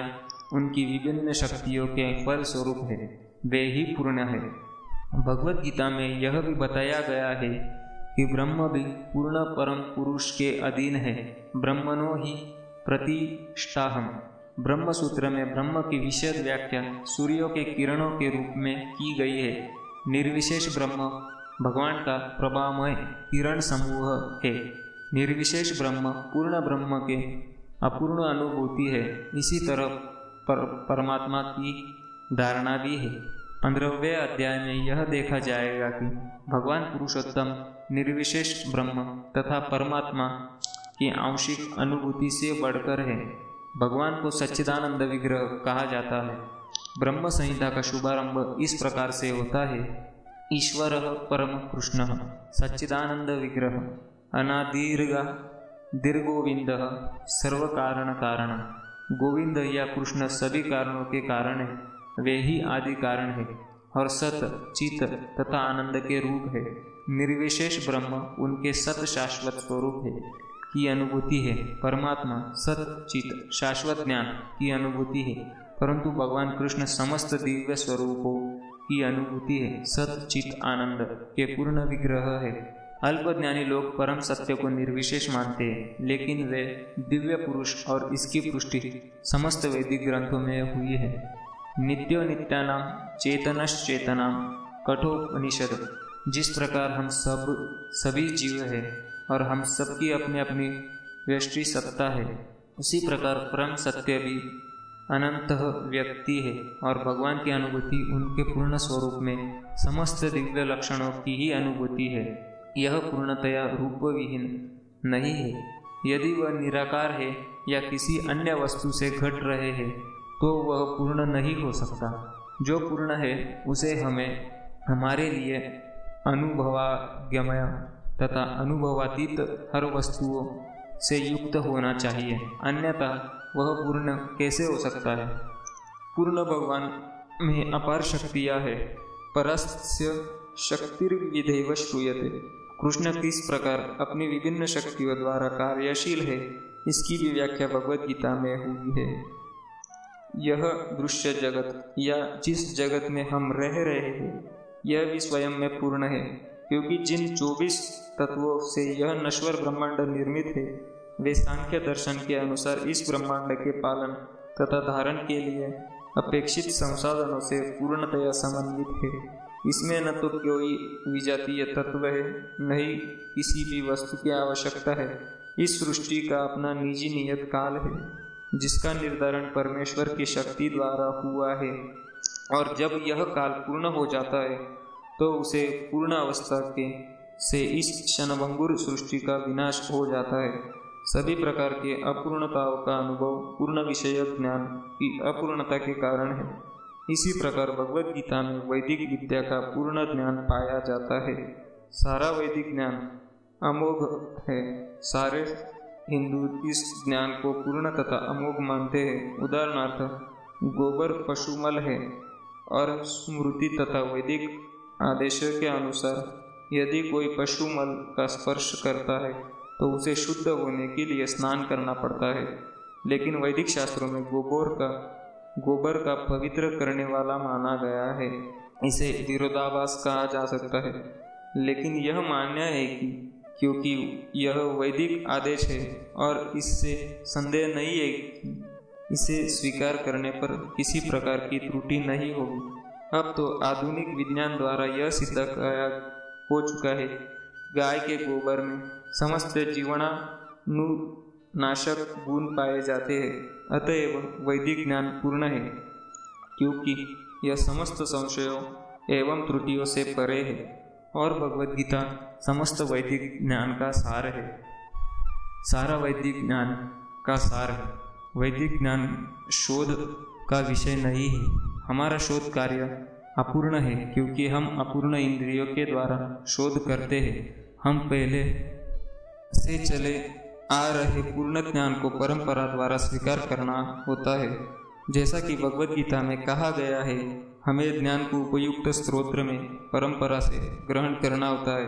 उनकी विभिन्न शक्तियों के फल स्वरूप है, वे ही पूर्ण है। भगवत गीता में यह भी बताया गया है कि ब्रह्म भी पूर्ण परम पुरुष के अधीन है। ब्रह्मणो ही प्रतिष्ठाहम्। ब्रह्म सूत्र में ब्रह्म की विशद व्याख्या सूर्यों के किरणों के रूप में की गई है। निर्विशेष ब्रह्म भगवान का प्रभामय किरण समूह है। निर्विशेष ब्रह्म पूर्ण ब्रह्म के अपूर्ण अनुभूति है। इसी तरह परमात्मा की धारणा भी है। 15वें अध्याय में यह देखा जाएगा कि भगवान पुरुषोत्तम निर्विशेष ब्रह्म तथा परमात्मा की आंशिक अनुभूति से बढ़कर है। भगवान को सच्चिदानंद विग्रह कहा जाता है। ब्रह्म संहिता का शुभारंभ इस प्रकार से होता है। ईश्वर परम कृष्ण सच्चिदानंद विग्रह अनादीर्घ दीर्घोविंद सर्व कारण कारण। गोविंद या कृष्ण सभी कारणों के कारण है। वे ही आदि कारण है और सत चित तथा आनंद के रूप है। निर्विशेष ब्रह्म उनके सत शाश्वत स्वरूप है की अनुभूति है। परमात्मा सत चित शाश्वत ज्ञान की अनुभूति है, परंतु भगवान कृष्ण समस्त दिव्य स्वरूपों की अनुभूति है। सत चित आनंद के पूर्ण विग्रह है। अल्पज्ञानी लोग परम सत्य को निर्विशेष मानते हैं, लेकिन वे दिव्य पुरुष और इसकी पुष्टि समस्त वैदिक ग्रंथों में हुई है। नित्यो नित्यानाम चेतनश्चेतनाम कठोपनिषद। जिस प्रकार हम सभी जीव है और हम सबकी अपनी अपनी व्यष्टि सत्ता है, उसी प्रकार परम सत्य भी अनंत व्यक्ति है और भगवान की अनुभूति उनके पूर्ण स्वरूप में समस्त दिव्य लक्षणों की ही अनुभूति है। यह पूर्णतया रूप विहीन नहीं है। यदि वह निराकार है या किसी अन्य वस्तु से घट रहे हैं तो वह पूर्ण नहीं हो सकता। जो पूर्ण है उसे हमें हमारे लिए अनुभवागम्य तथा अनुभवातीत हर वस्तुओं से युक्त होना चाहिए, अन्यथा वह पूर्ण कैसे हो सकता है। पूर्ण भगवान में अपार शक्तियाँ है। परस्य शक्तिर्विधैव श्रूयते। कृष्ण किस प्रकार अपनी विभिन्न शक्तियों द्वारा कार्यशील है, इसकी भी व्याख्या भगवद गीता में हुई है। यह दृश्य जगत या जिस जगत में हम रह रहे हैं, यह भी स्वयं में पूर्ण है, क्योंकि जिन 24 तत्वों से यह नश्वर ब्रह्मांड निर्मित है, वे सांख्य दर्शन के अनुसार इस ब्रह्मांड के पालन तथा धारण के लिए अपेक्षित संसाधनों से पूर्णतया समन्वित है। इसमें न तो कोई विजातीय तत्व है, न ही किसी भी वस्तु की आवश्यकता है। इस सृष्टि का अपना निजी नियत काल है, जिसका निर्धारण परमेश्वर की शक्ति द्वारा हुआ है, और जब यह काल पूर्ण हो जाता है तो उसे पूर्ण अवस्था के से इस क्षणभंगुर सृष्टि का विनाश हो जाता है। सभी प्रकार के अपूर्णताओं का अनुभव पूर्ण विषय ज्ञान की अपूर्णता के कारण है। इसी प्रकार भगवद गीता में वैदिक विद्या का पूर्ण ज्ञान पाया जाता है। सारा वैदिक ज्ञान अमोघ है। सारे हिंदू इस ज्ञान को पूर्ण तथा अमोघ मानते हैं। उदाहरणार्थ, गोबर पशुमल है और स्मृति तथा वैदिक आदेशों के अनुसार यदि कोई पशुमल का स्पर्श करता है तो उसे शुद्ध होने के लिए स्नान करना पड़ता है। लेकिन वैदिक शास्त्रों में गोबर का पवित्र करने वाला माना गया है। इसे विरोधाभास कहा जा सकता है, लेकिन यह मान्य है कि क्योंकि यह वैदिक आदेश है और इससे संदेह नहीं है कि इसे स्वीकार करने पर किसी प्रकार की त्रुटि नहीं होगी। अब तो आधुनिक विज्ञान द्वारा यह सिद्ध हो चुका है, गाय के गोबर में समस्त जीवाणु नाशक गुण पाए जाते हैं। अतएव वैदिक ज्ञान पूर्ण है, क्योंकि यह समस्त संशयों एवं त्रुटियों से परे है और भगवद गीता समस्त वैदिक ज्ञान का सार है। सारा वैदिक ज्ञान का सार है। वैदिक ज्ञान शोध का विषय नहीं है। हमारा शोध कार्य अपूर्ण है, क्योंकि हम अपूर्ण इंद्रियों के द्वारा शोध करते हैं। हम पहले से चले आ रहे पूर्ण ज्ञान को परंपरा द्वारा स्वीकार करना होता है। जैसा कि भगवद गीता में कहा गया है, हमें ज्ञान को उपयुक्त स्त्रोत्र में परंपरा से ग्रहण करना होता है,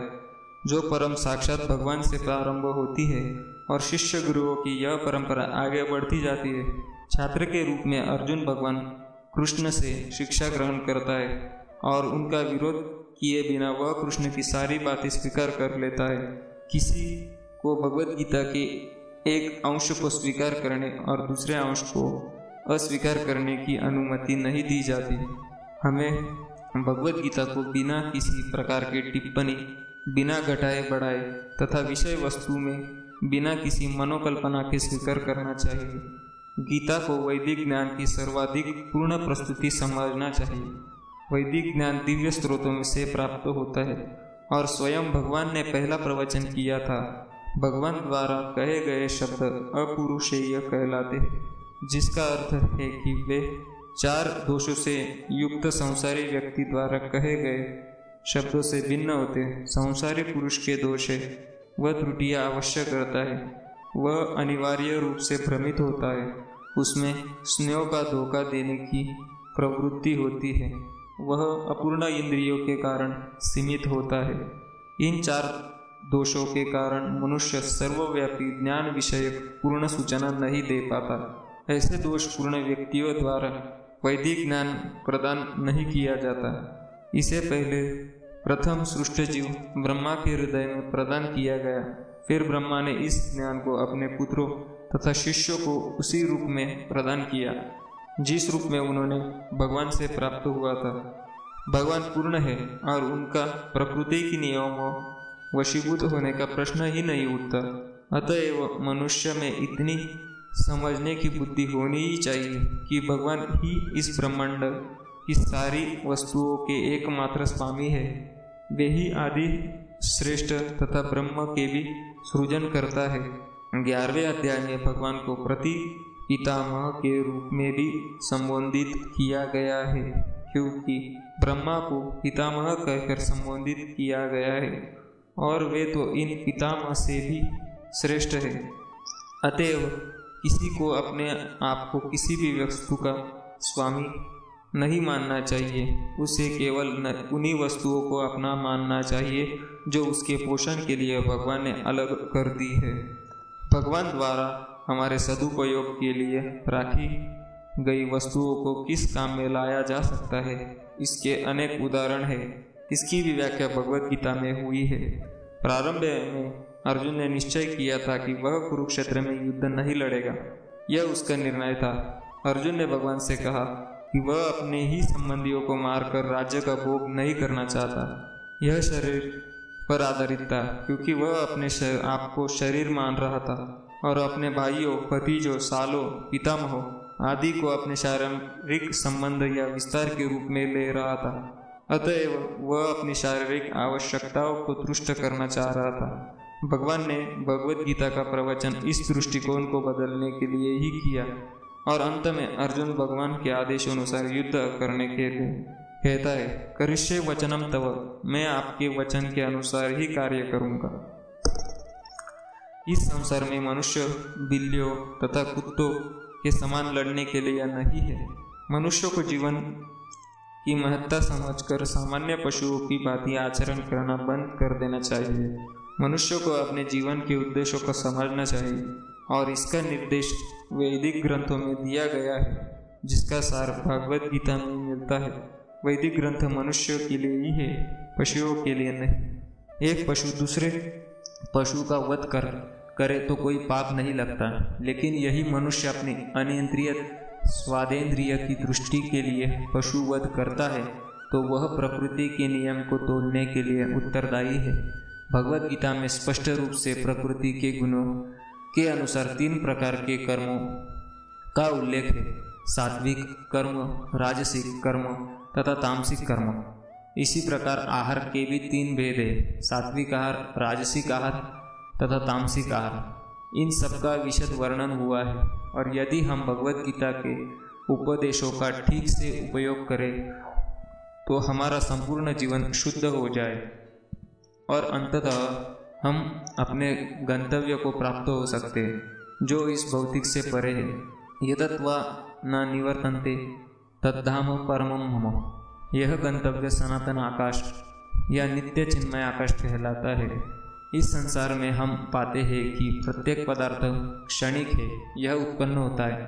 जो परम साक्षात भगवान से प्रारंभ होती है और शिष्य गुरुओं की यह परंपरा आगे बढ़ती जाती है। छात्र के रूप में अर्जुन भगवान कृष्ण से शिक्षा ग्रहण करता है और उनका विरोध किए बिना वह कृष्ण की सारी बातें स्वीकार कर लेता है। किसी को भगवद गीता के एक अंश को स्वीकार करने और दूसरे अंश को अस्वीकार करने की अनुमति नहीं दी जाती। हमें भगवद गीता को बिना किसी प्रकार की टिप्पणी, बिना घटाए बढ़ाए तथा विषय वस्तु में बिना किसी मनोकल्पना के स्वीकार करना चाहिए। गीता को वैदिक ज्ञान की सर्वाधिक पूर्ण प्रस्तुति समझना चाहिए। वैदिक ज्ञान दिव्य स्रोतों से प्राप्त होता है और स्वयं भगवान ने पहला प्रवचन किया था। भगवान द्वारा कहे गए शब्द अपौरुषेय कहलाते हैं, जिसका अर्थ है कि वे 4 दोषों से युक्त संसारी व्यक्ति द्वारा कहे गए शब्दों से भिन्न होते हैं। संसारी पुरुष के दोष है, वह त्रुटियां अवश्य करता है, वह अनिवार्य रूप से भ्रमित होता है, उसमें स्नेह का धोखा देने की प्रवृत्ति होती है, वह अपूर्ण इंद्रियों के कारण सीमित होता है। इन 4 दोषों के कारण मनुष्य सर्वव्यापी ज्ञान विषयक पूर्ण सूचना नहीं दे पाता। ऐसे दोष पूर्ण व्यक्तियों द्वारा वैदिक ज्ञान प्रदान नहीं किया जाता। इसे पहले प्रथम सृष्ट जीव ब्रह्मा के हृदय में प्रदान किया गया। फिर ब्रह्मा ने इस ज्ञान को अपने पुत्रों तथा शिष्यों को उसी रूप में प्रदान किया जिस रूप में उन्होंने भगवान से प्राप्त हुआ था। भगवान पूर्ण है और उनका प्रकृति की नियमों वशीभूत होने का प्रश्न ही नहीं उठता। अतएव मनुष्य में इतनी समझने की बुद्धि होनी ही चाहिए कि भगवान ही इस ब्रह्मांड की सारी वस्तुओं के एकमात्र स्वामी है। वे ही आदि श्रेष्ठ तथा ब्रह्म के भी सृजन करता है। 11वें अध्याय में भगवान को प्रति पितामह के रूप में भी संबोधित किया गया है, क्योंकि ब्रह्मा को पितामह कहकर संबोधित किया गया है और वे तो इन पितामह से भी श्रेष्ठ है। अतएव किसी को अपने आप को किसी भी वस्तु का स्वामी नहीं मानना चाहिए। उसे केवल उन्हीं वस्तुओं को अपना मानना चाहिए जो उसके पोषण के लिए भगवान ने अलग कर दी है। भगवान द्वारा हमारे सदुपयोग के लिए राखी गई वस्तुओं को किस काम में लाया जा सकता है, इसके अनेक उदाहरण है। इसकी भी व्याख्या भगवद गीता में हुई है। प्रारंभ में अर्जुन ने निश्चय किया था कि वह कुरुक्षेत्र में युद्ध नहीं लड़ेगा। यह उसका निर्णय था। अर्जुन ने भगवान से कहा कि वह अपने ही संबंधियों को मारकर राज्य का भोग नहीं करना चाहता। यह शरीर पर आधारित था, क्योंकि वह अपने आप को शरीर मान रहा था और अपने भाइयों, भतीजों, सालों, पितामहों आदि को अपने शारीरिक संबंध या विस्तार के रूप में ले रहा था। अतएव वह अपनी शारीरिक आवश्यकताओं को तुष्ट करना चाह रहा था। भगवान ने भगवद गीता का प्रवचन इस दृष्टिकोण को बदलने के लिए ही किया और अंत में अर्जुन भगवान के आदेश अनुसार युद्ध करने के लिए कहता है, करिष्ये वचनम तव, मैं आपके वचन के अनुसार ही कार्य करूंगा। इस संसार में मनुष्य बिल्लियों तथा कुत्तों के समान लड़ने के लिए नहीं है। मनुष्य को जीवन की महत्ता समझकर सामान्य पशुओं की भांति आचरण करना बंद कर देना चाहिए। मनुष्य को अपने जीवन के उद्देश्यों को समझना चाहिए और इसका निर्देश वैदिक ग्रंथों में दिया गया है, जिसका सार भगवद गीता में मिलता है। वैदिक ग्रंथ मनुष्यों के लिए ही है, पशुओं के लिए नहीं। एक पशु दूसरे पशु का वध करे तो कोई पाप नहीं लगता, लेकिन यही मनुष्य अपनी अनियंत्रित स्वादेंद्रिय की दृष्टि के लिए पशु वध करता है तो वह प्रकृति के नियम को तोड़ने के लिए उत्तरदायी है। भगवद गीता में स्पष्ट रूप से प्रकृति के गुणों के अनुसार 3 प्रकार के कर्मों का उल्लेख है: सात्विक कर्म, राजसिक कर्म तथा तामसिक कर्म। इसी प्रकार आहार के भी 3 भेद है: सात्विक आहार, राजसिक आहार तथा तामसिक आहार। इन सब का विशद वर्णन हुआ है और यदि हम भगवद गीता के उपदेशों का ठीक से उपयोग करें तो हमारा संपूर्ण जीवन शुद्ध हो जाए और अंततः हम अपने गंतव्य को प्राप्त हो सकते हैं, जो इस भौतिक से परे है। यदत्वा न निवर्तन्ते तद्धाम परमं मम। यह गंतव्य सनातन आकाश या नित्य चिन्मय आकाश कहलाता है। इस संसार में हम पाते हैं कि प्रत्येक पदार्थ क्षणिक है। यह उत्पन्न होता है,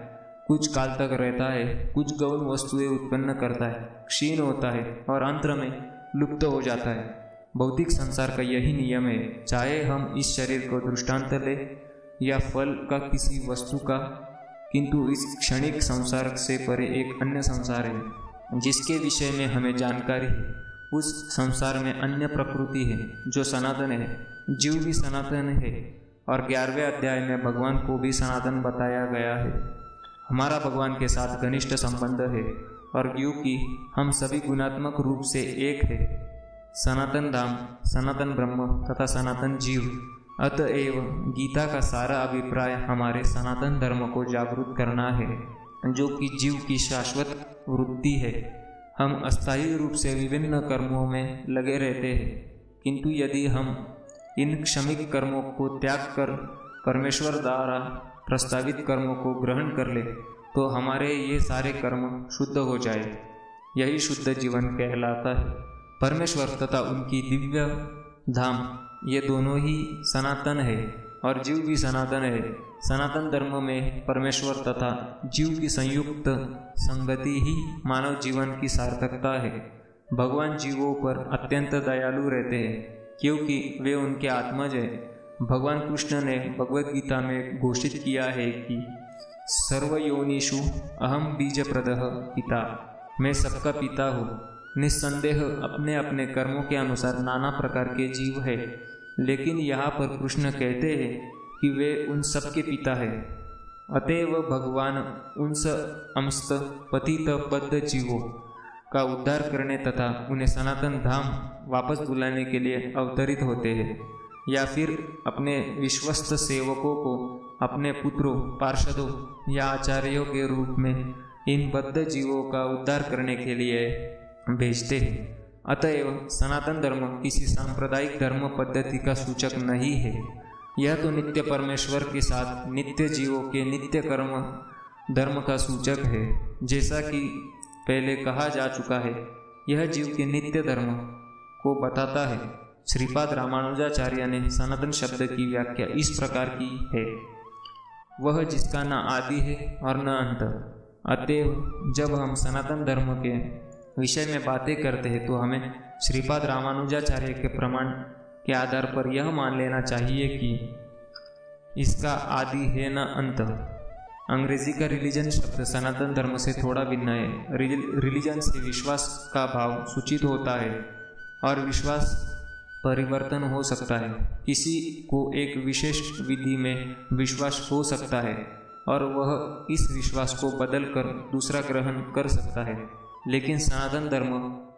कुछ काल तक रहता है, कुछ गौण वस्तुएं उत्पन्न करता है, क्षीण होता है और अंत में लुप्त हो जाता है। भौतिक संसार का यही नियम है। चाहे हम इस शरीर को दृष्टांत ले या फल का किसी वस्तु का किंतु इस क्षणिक संसार से परे एक अन्य संसार है जिसके विषय में हमें जानकारी है। उस संसार में अन्य प्रकृति है जो सनातन है। जीव भी सनातन है और 11वें अध्याय में भगवान को भी सनातन बताया गया है। हमारा भगवान के साथ घनिष्ठ संबंध है और क्योंकि हम सभी गुणात्मक रूप से एक है, सनातन धाम, सनातन ब्रह्म तथा सनातन जीव, अतएव गीता का सारा अभिप्राय हमारे सनातन धर्म को जागरूक करना है जो कि जीव की शाश्वत वृत्ति है। हम अस्थायी रूप से विभिन्न कर्मों में लगे रहते हैं, किंतु यदि हम इन क्षणिक कर्मों को त्याग कर परमेश्वर द्वारा प्रस्तावित कर्मों को ग्रहण कर ले तो हमारे ये सारे कर्म शुद्ध हो जाए। यही शुद्ध जीवन कहलाता है। परमेश्वर तथा उनकी दिव्य धाम ये दोनों ही सनातन है और जीव भी सनातन है। सनातन धर्म में परमेश्वर तथा जीव की संयुक्त संगति ही मानव जीवन की सार्थकता है। भगवान जीवों पर अत्यंत दयालु रहते हैं क्योंकि वे उनके आत्मज हैं। भगवान कृष्ण ने भगवद गीता में घोषित किया है कि सर्वयोनिषु अहम बीजप्रदः पिता, मैं सबका पिता हूँ। निस्संदेह अपने अपने कर्मों के अनुसार नाना प्रकार के जीव है, लेकिन यहाँ पर कृष्ण कहते हैं कि वे उन सब के पिता है। अतएव भगवान उन समस्त पतित बद्ध जीवों का उद्धार करने तथा उन्हें सनातन धाम वापस बुलाने के लिए अवतरित होते हैं, या फिर अपने विश्वस्त सेवकों को अपने पुत्रों, पार्षदों या आचार्यों के रूप में इन बद्ध जीवों का उद्धार करने के लिए भेजते हैं। अतएव सनातन धर्म किसी सांप्रदायिक धर्म पद्धति का सूचक नहीं है। यह तो नित्य परमेश्वर के साथ नित्य जीवों के नित्य कर्म धर्म का सूचक है। जैसा कि पहले कहा जा चुका है, यह जीव के नित्य धर्म को बताता है। श्रीपाद रामानुजाचार्य ने सनातन शब्द की व्याख्या इस प्रकार की है, वह जिसका न आदि है और न अंत। अतएव जब हम सनातन धर्म के विषय में बातें करते हैं तो हमें श्रीपाद रामानुजाचार्य के प्रमाण के आधार पर यह मान लेना चाहिए कि इसका आदि है न अंत। अंग्रेजी का रिलीजन शब्द सनातन धर्म से थोड़ा भिन्न है। रिलीजन से विश्वास का भाव सूचित होता है और विश्वास परिवर्तन हो सकता है। किसी को एक विशेष विधि में विश्वास हो सकता है और वह इस विश्वास को बदलकर दूसरा ग्रहण कर सकता है, लेकिन सनातन धर्म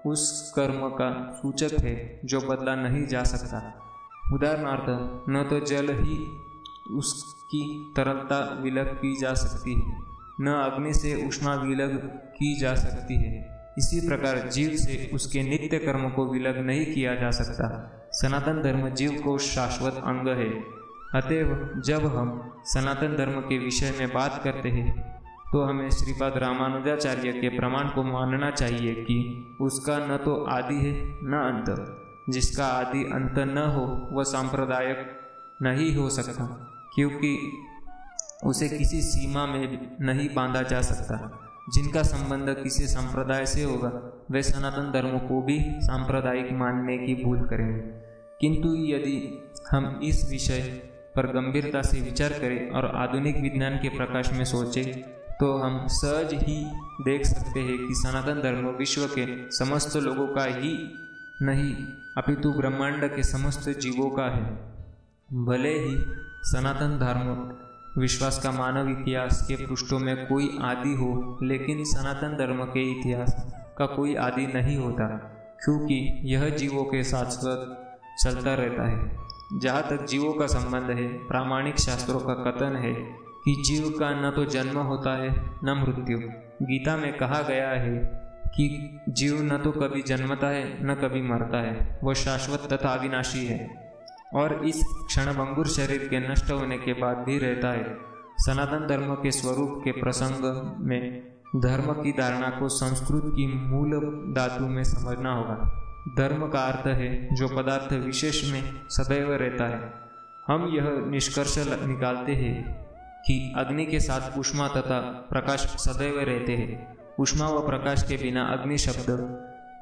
उस कर्म का सूचक है जो बदला नहीं जा सकता। उदाहरणार्थ, न तो जल ही उसकी तरलता विलग की जा सकती है, न अग्नि से उष्मा विलग की जा सकती है। इसी प्रकार जीव से उसके नित्य कर्म को विलग नहीं किया जा सकता। सनातन धर्म जीव को शाश्वत अंग है। अतएव जब हम सनातन धर्म के विषय में बात करते हैं तो हमें श्रीपाद रामानुजाचार्य के प्रमाण को मानना चाहिए कि उसका न तो आदि है न अंत। जिसका आदि अंत न हो वह सांप्रदायिक नहीं हो सकता, क्योंकि उसे किसी सीमा में नहीं बांधा जा सकता। जिनका संबंध किसी संप्रदाय से होगा वे सनातन धर्म को भी सांप्रदायिक मानने की भूल करेंगे। किंतु यदि हम इस विषय पर गंभीरता से विचार करें और आधुनिक विज्ञान के प्रकाश में सोचें तो हम सहज ही देख सकते हैं कि सनातन धर्म विश्व के समस्त लोगों का ही नहीं अपितु ब्रह्मांड के समस्त जीवों का है। भले ही सनातन धर्म विश्वास का मानव इतिहास के पृष्ठों में कोई आदि हो, लेकिन सनातन धर्म के इतिहास का कोई आदि नहीं होता, क्योंकि यह जीवों के साथ साथ चलता रहता है। जहाँ तक जीवों का संबंध है, प्रामाणिक शास्त्रों का कथन है कि जीव का न तो जन्म होता है न मृत्यु। गीता में कहा गया है कि जीव न तो कभी जन्मता है न कभी मरता है, वह शाश्वत तथा अविनाशी है और इस क्षणभंगुर शरीर के नष्ट होने के बाद भी रहता है। सनातन धर्म के स्वरूप के प्रसंग में धर्म की धारणा को संस्कृत की मूल धातु में समझना होगा। धर्म का अर्थ है जो पदार्थ विशेष में सदैव रहता है। हम यह निष्कर्ष निकालते हैं कि अग्नि के साथ ऊष्मा तथा प्रकाश सदैव रहते हैं। ऊष्मा व प्रकाश के बिना अग्नि शब्द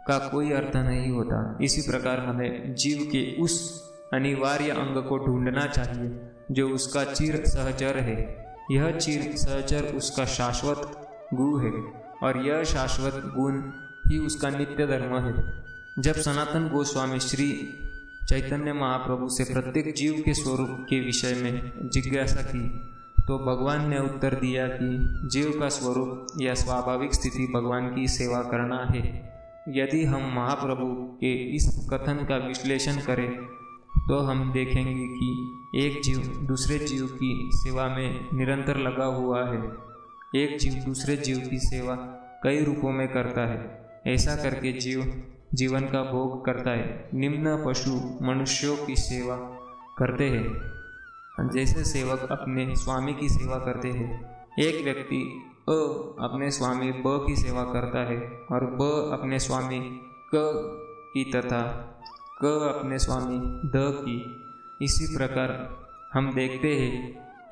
का कोई अर्थ नहीं होता। इसी प्रकार हमें जीव के उस अनिवार्य अंग को ढूंढना चाहिए जो उसका चिर सहचर है। यह चिर सहचर उसका शाश्वत गुण है और यह शाश्वत गुण ही उसका नित्य धर्म है। जब सनातन गोस्वामी श्री चैतन्य महाप्रभु से प्रत्येक जीव के स्वरूप के विषय में जिज्ञासा की तो भगवान ने उत्तर दिया कि जीव का स्वरूप या स्वाभाविक स्थिति भगवान की सेवा करना है। यदि हम महाप्रभु के इस कथन का विश्लेषण करें तो हम देखेंगे कि एक जीव दूसरे जीव की सेवा में निरंतर लगा हुआ है। एक जीव दूसरे जीव की सेवा कई रूपों में करता है। ऐसा करके जीव जीवन का भोग करता है। निम्न पशु मनुष्यों की सेवा करते हैं जैसे सेवक अपने स्वामी की सेवा करते हैं। एक व्यक्ति अ अपने स्वामी ब की सेवा करता है और ब अपने स्वामी क की तथा क अपने स्वामी द की। इसी प्रकार हम देखते हैं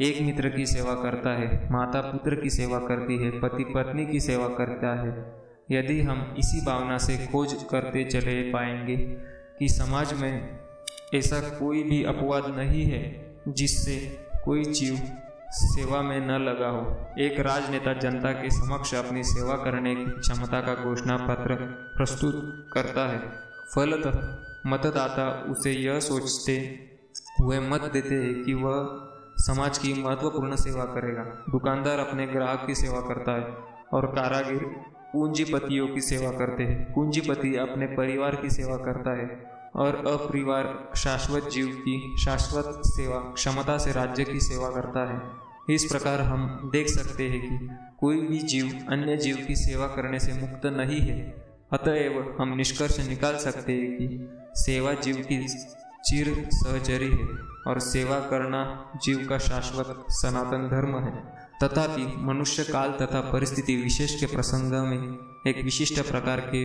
एक मित्र की सेवा करता है, माता पुत्र की सेवा करती है, पति पत्नी की सेवा करता है। यदि हम इसी भावना से खोज करते चले पाएंगे कि समाज में ऐसा कोई भी अपवाद नहीं है जिससे कोई जीव सेवा में न लगा हो। एक राजनेता जनता के समक्ष अपनी सेवा करने की क्षमता का घोषणा पत्र प्रस्तुत करता है। फलतः मतदाता उसे यह सोचते हुए मत देते हैं कि वह समाज की महत्वपूर्ण सेवा करेगा। दुकानदार अपने ग्राहक की सेवा करता है और कारागिर पूंजीपतियों की सेवा करते हैं। पूंजीपति अपने परिवार की सेवा करता है और अपरिवार शाश्वत जीव की शाश्वत सेवा क्षमता से राज्य की सेवा करता है। इस प्रकार हम देख सकते हैं कि कोई भी जीव अन्य जीव की सेवा करने से मुक्त नहीं है। अतएव हम निष्कर्ष निकाल सकते हैं कि सेवा जीव की चिर सहचरी है और सेवा करना जीव का शाश्वत सनातन धर्म है। तथापि मनुष्य काल तथा परिस्थिति विशेष के प्रसंग में एक विशिष्ट प्रकार के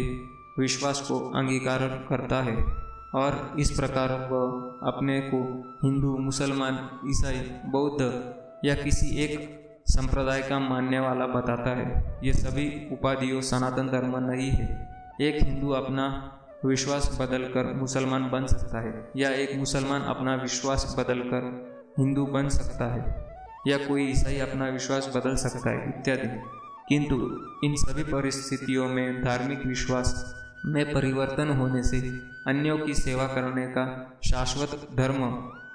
विश्वास को अंगीकार करता है और इस प्रकार वह अपने को हिंदू, मुसलमान, ईसाई, बौद्ध या किसी एक संप्रदाय का मानने वाला बताता है। ये सभी उपाधियों सनातन धर्म नहीं है। एक हिंदू अपना विश्वास बदलकर मुसलमान बन सकता है या एक मुसलमान अपना विश्वास बदलकर हिंदू बन सकता है या कोई ईसाई अपना विश्वास बदल सकता है इत्यादि। किंतु इन सभी परिस्थितियों में धार्मिक विश्वास में परिवर्तन होने से अन्यों की सेवा करने का शाश्वत धर्म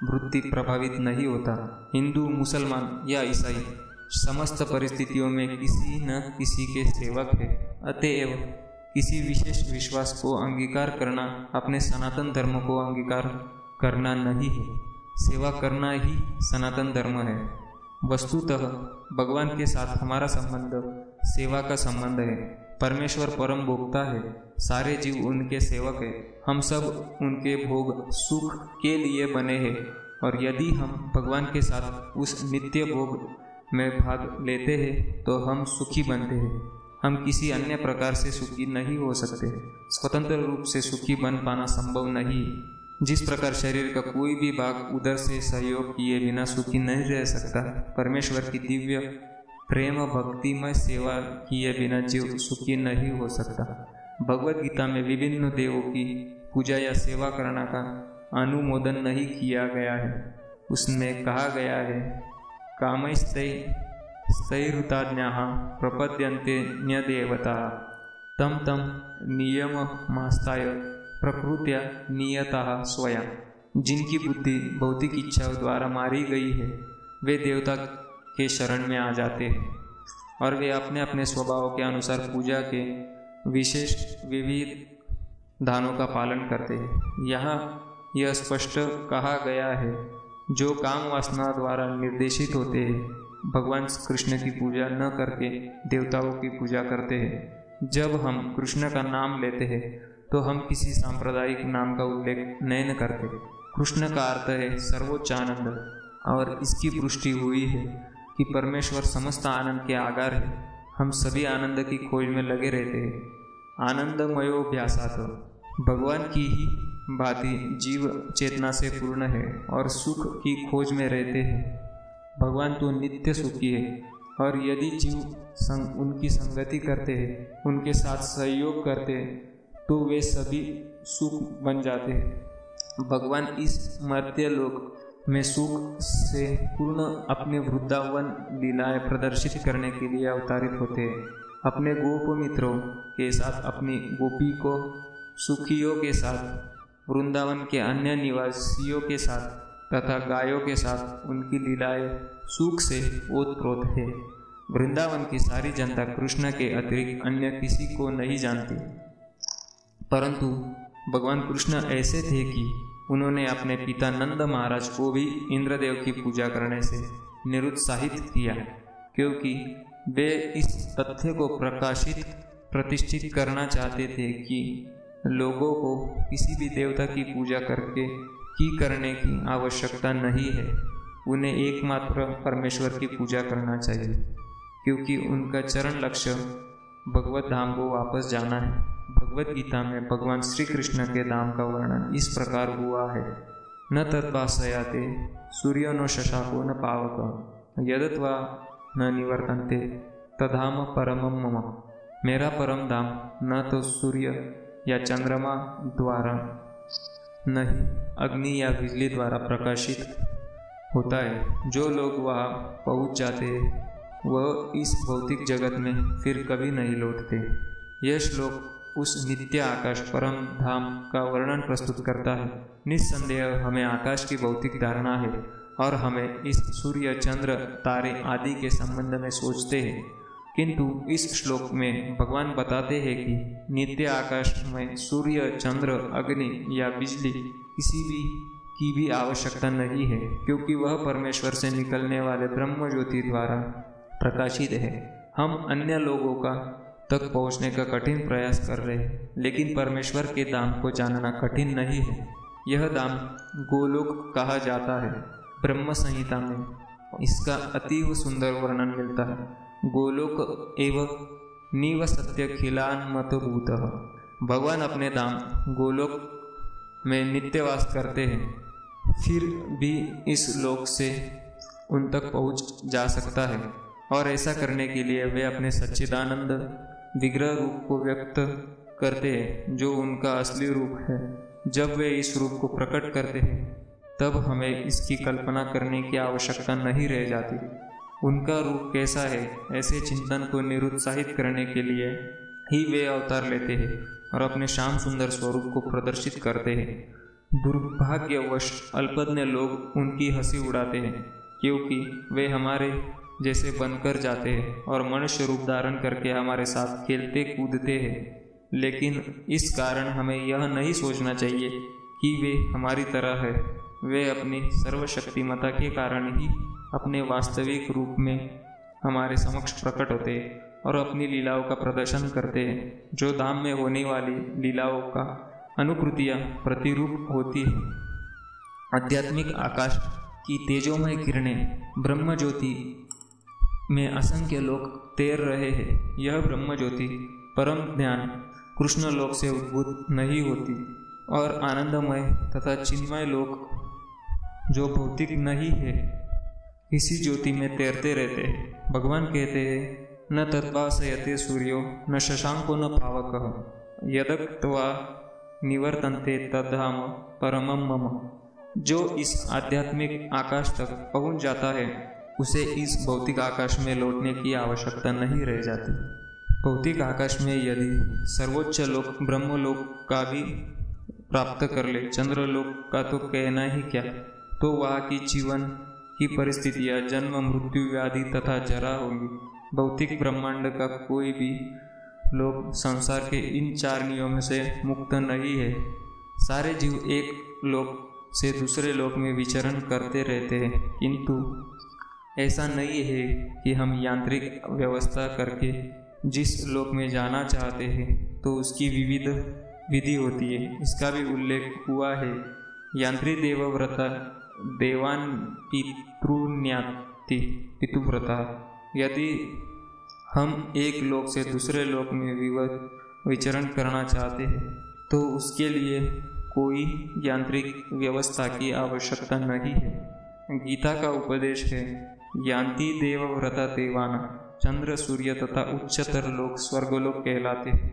वृत्ति प्रभावित नहीं होता। हिंदू, मुसलमान या ईसाई समस्त परिस्थितियों में किसी न किसी के सेवक है। अतएव किसी विशेष विश्वास को अंगीकार करना अपने सनातन धर्म को अंगीकार करना नहीं है। सेवा करना ही सनातन धर्म है। वस्तुतः भगवान के साथ हमारा संबंध सेवा का संबंध है। परमेश्वर परम भोक्ता है, सारे जीव उनके सेवक है। हम सब उनके भोग सुख के लिए बने हैं और यदि हम भगवान के साथ उस नित्य भोग में भाग लेते हैं तो हम सुखी बनते हैं। हम किसी अन्य प्रकार से सुखी नहीं हो सकते। स्वतंत्र रूप से सुखी बन पाना संभव नहीं। जिस प्रकार शरीर का कोई भी भाग उधर से सहयोग किए बिना सुखी नहीं रह सकता, परमेश्वर की दिव्य प्रेम भक्तिमय सेवा किए बिना जीव सुखी नहीं हो सकता। भगवद गीता में विभिन्न देवों की पूजा या सेवा करना का अनुमोदन नहीं किया गया है। उसमें कहा गया है, कामैस्तैरुताज्ञाः प्रपद्यन्ते न्यदेवता तम तम नियममास्ताय प्रकृत्या नियतः स्वयं। जिनकी बुद्धि भौतिक इच्छाओं द्वारा मारी गई है वे देवता के शरण में आ जाते हैं और वे अपने अपने स्वभाव के अनुसार पूजा के विशेष विविध दानों का पालन करते हैं। यहाँ यह स्पष्ट कहा गया है, जो काम वासना द्वारा निर्देशित होते हैं भगवान कृष्ण की पूजा न करके देवताओं की पूजा करते हैं। जब हम कृष्ण का नाम लेते हैं तो हम किसी सांप्रदायिक नाम का उल्लेख नहीं करते। कृष्ण का अर्थ है सर्वोच्च आनंद और इसकी पुष्टि हुई है कि परमेश्वर समस्त आनंद के आगार है। हम सभी आनंद की खोज में लगे रहते हैं। आनंदमयोभ्यासात् भगवान की ही भांति जीव चेतना से पूर्ण है और सुख की खोज में रहते हैं। भगवान तो नित्य सुखी है और यदि जीव उनकी संगति करते हैं, उनके साथ सहयोग करते हैं तो वे सभी सुख बन जाते हैं। भगवान इस मर्त्य लोक में सुख से पूर्ण अपने वृंदावन लीलाएं प्रदर्शित करने के लिए अवतारित होते हैं। अपने गोप मित्रों के साथ, अपनी गोपी को सुखियों के साथ, वृंदावन के अन्य निवासियों के साथ तथा गायों के साथ उनकी लीलाएं सुख से ओतप्रोत है। वृंदावन की सारी जनता कृष्ण के अतिरिक्त अन्य किसी को नहीं जानती, परंतु भगवान कृष्ण ऐसे थे कि उन्होंने अपने पिता नंद महाराज को भी इंद्रदेव की पूजा करने से निरुत्साहित किया, क्योंकि वे इस तथ्य को प्रतिष्ठित करना चाहते थे कि लोगों को किसी भी देवता की पूजा करने की आवश्यकता नहीं है। उन्हें एकमात्र परमेश्वर की पूजा करना चाहिए, क्योंकि उनका चरण लक्ष्य भगवत धाम को वापस जाना है। भगवत गीता में भगवान श्री कृष्ण के धाम का वर्णन इस प्रकार हुआ है। न तद्भासयाते सूर्यो न शशाको न पावक यदत्वा न निवर्तन्ते तधाम परमं मम। मेरा परम धाम न तो सूर्य या चंद्रमा द्वारा, न ही अग्नि या बिजली द्वारा प्रकाशित होता है। जो लोग वहाँ पहुँच जाते हैं वह इस भौतिक जगत में फिर कभी नहीं लौटते। यह श्लोक उस नित्य आकाश परम धाम का वर्णन प्रस्तुत करता है। निस्संदेह हमें आकाश की भौतिक धारणा है और हमें इस सूर्य, चंद्र, तारे आदि के संबंध में सोचते हैं, किंतु इस श्लोक में भगवान बताते हैं कि नित्य आकाश में सूर्य, चंद्र, अग्नि या बिजली की भी आवश्यकता नहीं है, क्योंकि वह परमेश्वर से निकलने वाले ब्रह्म ज्योति द्वारा प्रकाशित है। हम अन्य लोगों तक पहुंचने का कठिन प्रयास कर रहे हैं, लेकिन परमेश्वर के धाम को जानना कठिन नहीं है। यह धाम गोलोक कहा जाता है। ब्रह्म संहिता में इसका अतीव सुंदर वर्णन मिलता है। गोलोक एवं निवसत्य खिलान्मतो भूतः। भगवान अपने धाम गोलोक में नित्यवास करते हैं, फिर भी इस लोक से उन तक पहुंच जा सकता है, और ऐसा करने के लिए वे अपने सच्चिदानंद विग्रह रूप को व्यक्त करते हैं, जो उनका असली रूप है। जब वे इस रूप को प्रकट करते हैं तब हमें इसकी कल्पना करने की आवश्यकता नहीं रह जाती। उनका रूप कैसा है, ऐसे चिंतन को निरुत्साहित करने के लिए ही वे अवतार लेते हैं और अपने श्याम सुंदर स्वरूप को प्रदर्शित करते हैं। दुर्भाग्यवश अल्पज्ञ लोग उनकी हंसी उड़ाते हैं, क्योंकि वे हमारे जैसे बनकर जाते हैं और मनुष्य रूप धारण करके हमारे साथ खेलते कूदते हैं। लेकिन इस कारण हमें यह नहीं सोचना चाहिए कि वे हमारी तरह है। वे अपनी सर्वशक्तिमता के कारण ही अपने वास्तविक रूप में हमारे समक्ष प्रकट होते हैं और अपनी लीलाओं का प्रदर्शन करते हैं, जो धाम में होने वाली लीलाओं का अनुकृतियाँ प्रतिरूप होती है। आध्यात्मिक आकाश की तेजोमय किरणें ब्रह्म ज्योति में असंख्य लोग तैर रहे हैं। यह ब्रह्म ज्योति परम ज्ञान कृष्ण लोक से उद्भूत नहीं होती, और आनंदमय तथा चिन्मय लोक जो भौतिक नहीं है इसी ज्योति में तैरते रहते हैं। भगवान कहते हैं, न तद्भासयते सूर्यो न शशांको न पावकः यदक्त्वा निवर्तन्ते तद्धाम परमं मम। जो इस आध्यात्मिक आकाश तक पहुंच जाता है उसे इस भौतिक आकाश में लौटने की आवश्यकता नहीं रह जाती। भौतिक आकाश में यदि सर्वोच्च लोक ब्रह्मलोक का भी प्राप्त कर ले, चंद्रलोक का तो कहना ही क्या, तो वहाँ की जीवन की परिस्थितियाँ जन्म, मृत्यु, व्याधि तथा जरा होगी। भौतिक ब्रह्मांड का कोई भी लोक संसार के इन 4 नियमों से मुक्त नहीं है। सारे जीव एक लोक से दूसरे लोक में विचरण करते रहते हैं, किंतु ऐसा नहीं है कि हम यांत्रिक व्यवस्था करके जिस लोक में जाना चाहते हैं तो उसकी विविध विधि होती है। इसका भी उल्लेख हुआ है। यांत्री देवव्रता देवान पितृन्याति पितुव्रता। यदि हम एक लोक से दूसरे लोक में विचरण करना चाहते हैं तो उसके लिए कोई यांत्रिक व्यवस्था की आवश्यकता नहीं है। गीता का उपदेश है, यान्ति देवव्रता देवाना। चंद्र, सूर्य तथा उच्चतर लोक स्वर्गलोक कहलाते हैं।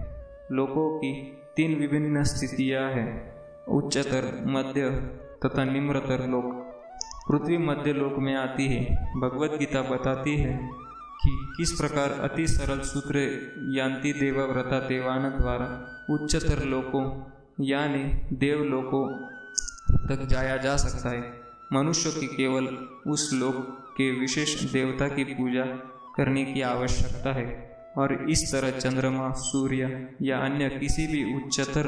लोकों की 3 विभिन्न स्थितियां हैं, उच्चतर, मध्य तथा निम्नतर लोक। पृथ्वी मध्य लोक में आती है। भगवत गीता बताती है कि किस प्रकार अति सरल सूत्र यान्ति देवव्रता देवान द्वारा उच्चतर लोकों यानी देवलोकों तक जाया जा सकता है। मनुष्य की केवल उस लोक के विशेष देवता की पूजा करने की आवश्यकता है और इस तरह चंद्रमा, सूर्य या अन्य किसी भी उच्चतर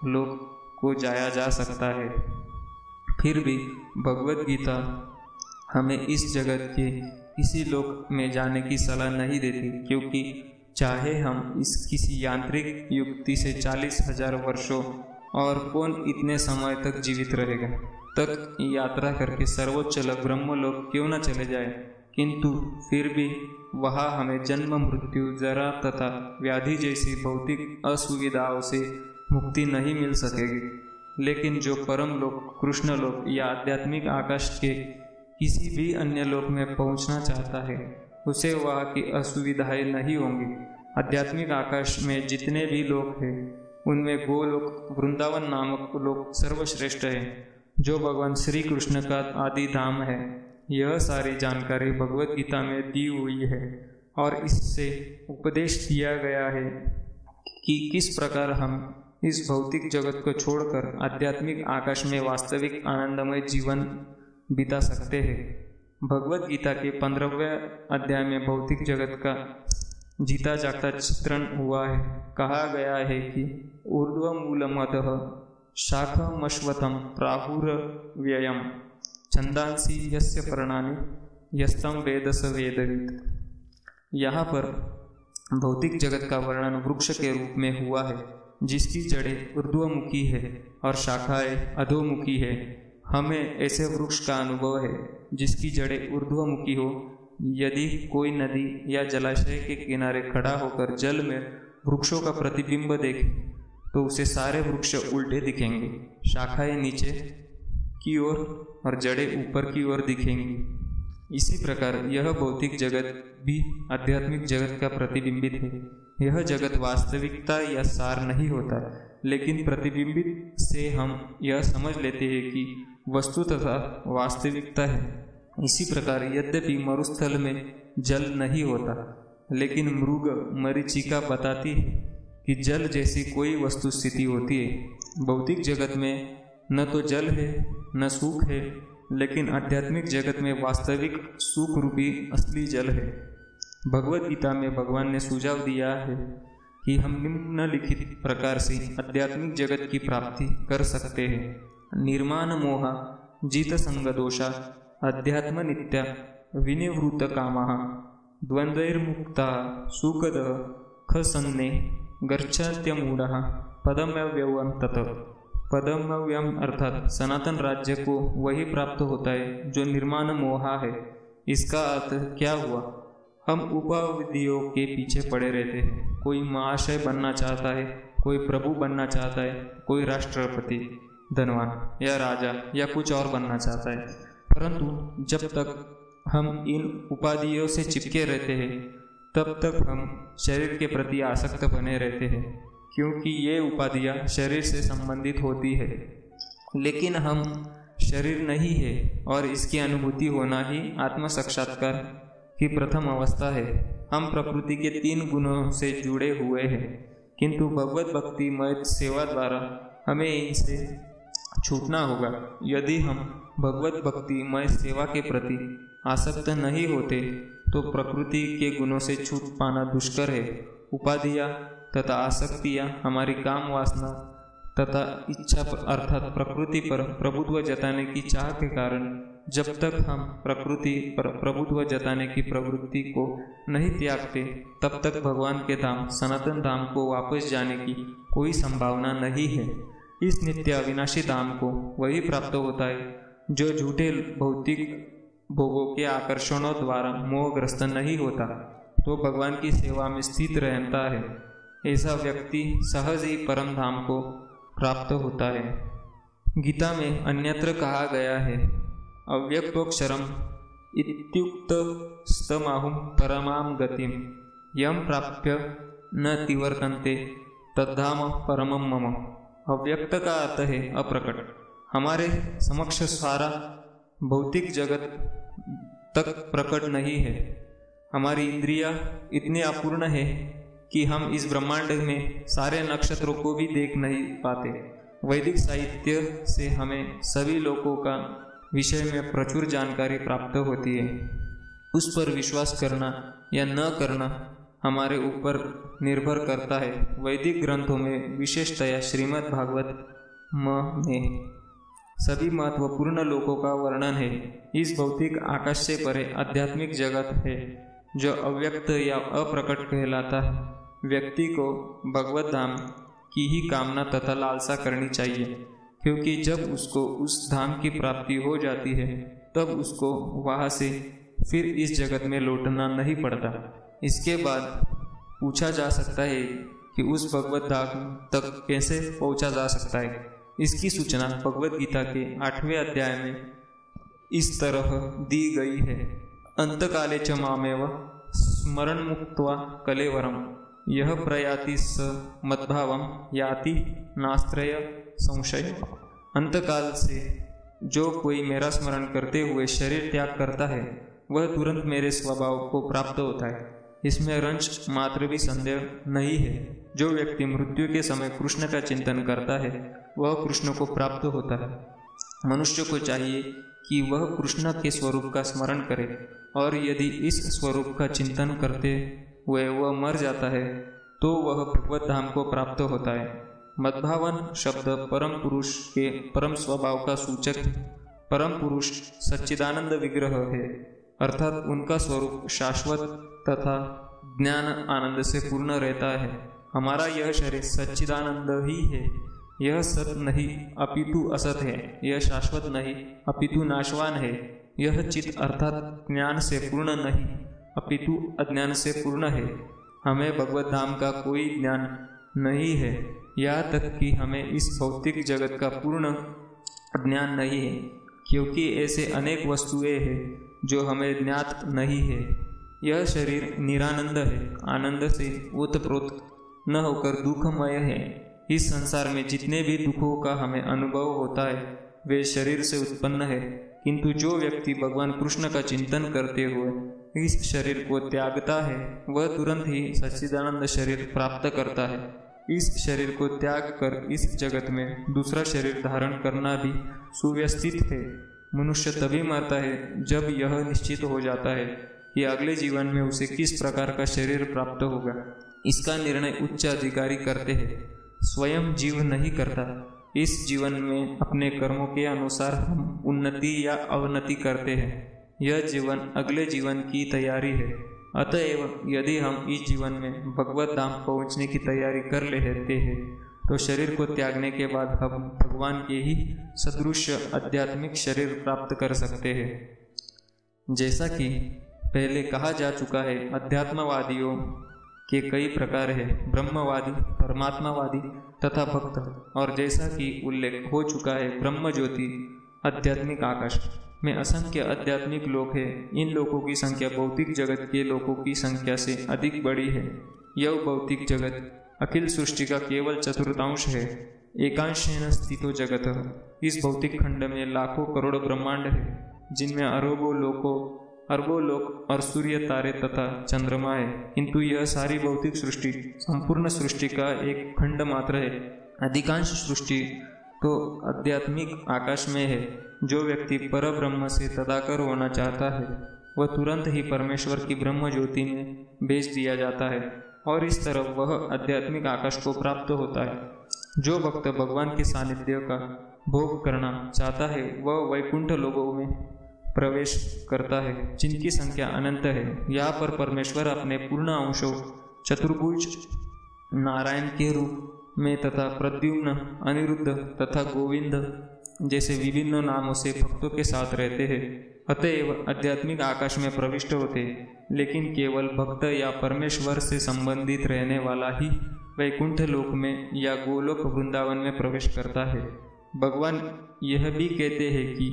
लोक को जाया जा सकता है। फिर भी भगवत गीता हमें इस जगत के किसी लोक में जाने की सलाह नहीं देती, क्योंकि चाहे हम इस किसी यांत्रिक युक्ति से 40,000 वर्षों और कौन इतने समय तक जीवित रहेगा तक यात्रा करके सर्वोच्च ब्रह्मलोक क्यों न चले जाए, किंतु फिर भी वहाँ हमें जन्म, मृत्यु, जरा तथा व्याधि जैसी भौतिक असुविधाओं से मुक्ति नहीं मिल सकेगी। लेकिन जो परम लोक, कृष्ण लोक या आध्यात्मिक आकाश के किसी भी अन्य लोक में पहुंचना चाहता है उसे वहाँ की असुविधाएं नहीं होंगी। आध्यात्मिक आकाश में जितने भी लोक हैं उनमें गोलोक, वृंदावन नामक लोक सर्वश्रेष्ठ है, जो भगवान श्री कृष्ण का आदि धाम है। यह सारी जानकारी भगवत गीता में दी हुई है और इससे उपदेश दिया गया है कि किस प्रकार हम इस भौतिक जगत को छोड़कर आध्यात्मिक आकाश में वास्तविक आनंदमय जीवन बिता सकते हैं। भगवत गीता के 15वें अध्याय में भौतिक जगत का जीता जागता चित्रण हुआ है। कहा गया है कि ऊर्ध्वमूलमतः शाखमश्वतम प्राहुरव्ययम छंदांसी यस्य पर्णानि यस्तम वेद स वेदवित्। यहाँ पर भौतिक जगत का वर्णन वृक्ष के रूप में हुआ है, जिसकी जड़ें ऊर्ध्वमुखी है और शाखाएं अधोमुखी है। हमें ऐसे वृक्ष का अनुभव है जिसकी जड़ें ऊर्ध्वमुखी हो। यदि कोई नदी या जलाशय के किनारे खड़ा होकर जल में वृक्षों का प्रतिबिंब देखे तो उसे सारे वृक्ष उल्टे दिखेंगे, शाखाएं नीचे की ओर और जड़ें ऊपर की ओर दिखेंगी। इसी प्रकार यह भौतिक जगत भी आध्यात्मिक जगत का प्रतिबिंबित है। यह जगत वास्तविकता या सार नहीं होता, लेकिन प्रतिबिंबित से हम यह समझ लेते हैं कि वस्तु तथा वास्तविकता है। इसी प्रकार यद्यपि मरुस्थल में जल नहीं होता, लेकिन मृग मरीचिका बताती है कि जल जैसी कोई वस्तु स्थिति होती है। भौतिक जगत में न तो जल है न सुख है, लेकिन आध्यात्मिक जगत में वास्तविक सुख रूपी असली जल है। भगवत गीता में भगवान ने सुझाव दिया है कि हम निम्नलिखित प्रकार से आध्यात्मिक जगत की प्राप्ति कर सकते हैं। निर्माण मोहा जित संग दोषा अध्यात्म नित्या विनिवृत कामः द्वंद्वैर्मुक्ता सुखद खसन्ने गच्छत्यमूढ़ः पदमव्ययं तत्। पदमव्ययम अर्थात सनातन राज्य को वही प्राप्त होता है जो निर्माण मोहा है। इसका अर्थ क्या हुआ? हम उपाधियों के पीछे पड़े रहते हैं। कोई महाशय बनना चाहता है, कोई प्रभु बनना चाहता है, कोई राष्ट्रपति, धनवान या राजा या कुछ और बनना चाहता है। परंतु जब तक हम इन उपाधियों से चिपके रहते हैं तब तक हम शरीर के प्रति आसक्त बने रहते हैं, क्योंकि ये उपाधियां शरीर से संबंधित होती है। लेकिन हम शरीर नहीं है और इसकी अनुभूति होना ही आत्म साक्षात्कार की प्रथम अवस्था है। हम प्रकृति के 3 गुणों से जुड़े हुए हैं, किंतु भगवत भक्तिमय सेवा द्वारा हमें इनसे छूटना होगा। यदि हम भगवत भक्तिमय सेवा के प्रति आसक्त नहीं होते तो प्रकृति के गुणों से छूट पाना दुष्कर है। उपाधियां तथा आसक्तियां हमारी काम वासना तथा इच्छा अर्थात प्रकृति पर प्रभुत्व जताने की चाह के कारण जब तक हम प्रकृति पर प्रभुत्व जताने की प्रवृत्ति को नहीं त्यागते तब तक भगवान के धाम सनातन धाम को वापस जाने की कोई संभावना नहीं है। इस नित्य अविनाशी धाम को वही प्राप्त होता है जो झूठे भौतिक भोगों के आकर्षणों द्वारा मोहग्रस्त नहीं होता, तो भगवान की सेवा में स्थित रहता है। ऐसा व्यक्ति सहज ही परम धाम को प्राप्त होता है। गीता में अन्यत्र कहा गया है, अव्यक्तोक्षरम इत्युक्त स्तमाहुं परमां गतिम यम प्राप्य न तिवर्तन्ते तद्धाम परमं मम। अव्यक्त का अर्थ है अप्रकट। हमारे समक्ष सारा भौतिक जगत तक प्रकट नहीं है। हमारी इंद्रियां इतनी अपूर्ण है कि हम इस ब्रह्मांड में सारे नक्षत्रों को भी देख नहीं पाते। वैदिक साहित्य से हमें सभी लोकों का विषय में प्रचुर जानकारी प्राप्त होती है। उस पर विश्वास करना या न करना हमारे ऊपर निर्भर करता है। वैदिक ग्रंथों में विशेषतया श्रीमद् भागवत में सभी महत्वपूर्ण लोकों का वर्णन है। इस भौतिक आकाश से परे आध्यात्मिक जगत है जो अव्यक्त या अप्रकट कहलाता है। व्यक्ति को भगवत धाम की ही कामना तथा लालसा करनी चाहिए, क्योंकि जब उसको उस धाम की प्राप्ति हो जाती है तब उसको वहाँ से फिर इस जगत में लौटना नहीं पड़ता। इसके बाद पूछा जा सकता है कि उस भगवत धाम तक कैसे पहुँचा जा सकता है। इसकी सूचना भगवत गीता के 8वें अध्याय में इस तरह दी गई है। अंतकाले च मामेव स्मरण मुक्त्वा कलेवरम यह प्रयाति स मद्भावम याति नास्त्रय संशय। अंतकाल से जो कोई मेरा स्मरण करते हुए शरीर त्याग करता है वह तुरंत मेरे स्वभाव को प्राप्त होता है। इसमें रंच मात्र भी संदेह नहीं है। जो व्यक्ति मृत्यु के समय कृष्ण का चिंतन करता है वह कृष्ण को प्राप्त होता है। मनुष्य को चाहिए कि वह कृष्ण के स्वरूप का स्मरण करे, और यदि इस स्वरूप का चिंतन करते हुए वह मर जाता है तो वह भगवत धाम को प्राप्त होता है। मद्भावन शब्द परम पुरुष के परम स्वभाव का सूचक है। परम पुरुष सच्चिदानंद विग्रह है, अर्थात उनका स्वरूप शाश्वत तथा ज्ञान आनंद से पूर्ण रहता है। हमारा यह शरीर सच्चिदानंद ही है। यह सत नहीं अपितु असत है। यह शाश्वत नहीं अपितु नाशवान है। यह चित अर्थात ज्ञान से पूर्ण नहीं अपितु अज्ञान से पूर्ण है। हमें भगवत धाम का कोई ज्ञान नहीं है, यहाँ तक कि हमें इस भौतिक जगत का पूर्ण ज्ञान नहीं है, क्योंकि ऐसे अनेक वस्तुएं हैं जो हमें ज्ञात नहीं है। यह शरीर निरानंद है, आनंद से ओतप्रोत न होकर दुखमय है। इस संसार में जितने भी दुखों का हमें अनुभव होता है वे शरीर से उत्पन्न है, किंतु जो व्यक्ति भगवान कृष्ण का चिंतन करते हुए इस शरीर को त्यागता है वह तुरंत ही सच्चिदानंद शरीर प्राप्त करता है। इस शरीर को त्याग कर इस जगत में दूसरा शरीर धारण करना भी सुव्यवस्थित है। मनुष्य तभी मरता है जब यह निश्चित हो जाता है कि अगले जीवन में उसे किस प्रकार का शरीर प्राप्त होगा। इसका निर्णय उच्च अधिकारी करते हैं, स्वयं जीव नहीं करता। इस जीवन में अपने कर्मों के अनुसार हम उन्नति या अवनति करते हैं। यह जीवन अगले जीवन की तैयारी है। अतएव यदि हम इस जीवन में भगवत धाम पहुँचने की तैयारी कर लेते हैं तो शरीर को त्यागने के बाद हम भगवान के ही सदृश आध्यात्मिक शरीर प्राप्त कर सकते हैं। जैसा कि पहले कहा जा चुका है, अध्यात्मवादियों के कई प्रकार है, ब्रह्मवादी, परमात्मावादी तथा भक्त। और जैसा कि उल्लेख हो चुका है, ब्रह्म ज्योति, आध्यात्मिक आकाश में असंख्य आध्यात्मिक लोक है। इन लोगों की संख्या भौतिक जगत के लोगों की संख्या से अधिक बड़ी है। यह भौतिक जगत अखिल सृष्टि का केवल चतुर्थांश है। एकांशेन स्थितो जगत। इस भौतिक खंड में लाखों करोड़ ब्रह्मांड है, जिनमें अरबों लोक और सूर्य, तारे तथा चंद्रमा है। किंतु यह सारी भौतिक सृष्टि संपूर्ण सृष्टि का एक खंड मात्र है। अधिकांश सृष्टि तो आध्यात्मिक आकाश में है। जो व्यक्ति पर ब्रह्म से तदाकर होना चाहता है वह तुरंत ही परमेश्वर की ब्रह्म ज्योति में भेज दिया जाता है और इस तरह वह आध्यात्मिक आकाश को प्राप्त होता है। जो भक्त भगवान के सानिध्य का भोग करना चाहता है वह वैकुंठ लोकों में प्रवेश करता है, जिनकी संख्या अनंत है। यहाँ पर परमेश्वर अपने पूर्ण अंशों चतुर्भुज नारायण के रूप में तथा प्रद्युम्न, अनिरुद्ध तथा गोविंद जैसे विभिन्न नामों से भक्तों के साथ रहते हैं। अतएव आध्यात्मिक आकाश में प्रविष्ट होते, लेकिन केवल भक्त या परमेश्वर से संबंधित रहने वाला ही वैकुंठ लोक में या गोलोक वृंदावन में प्रवेश करता है। भगवान यह भी कहते हैं कि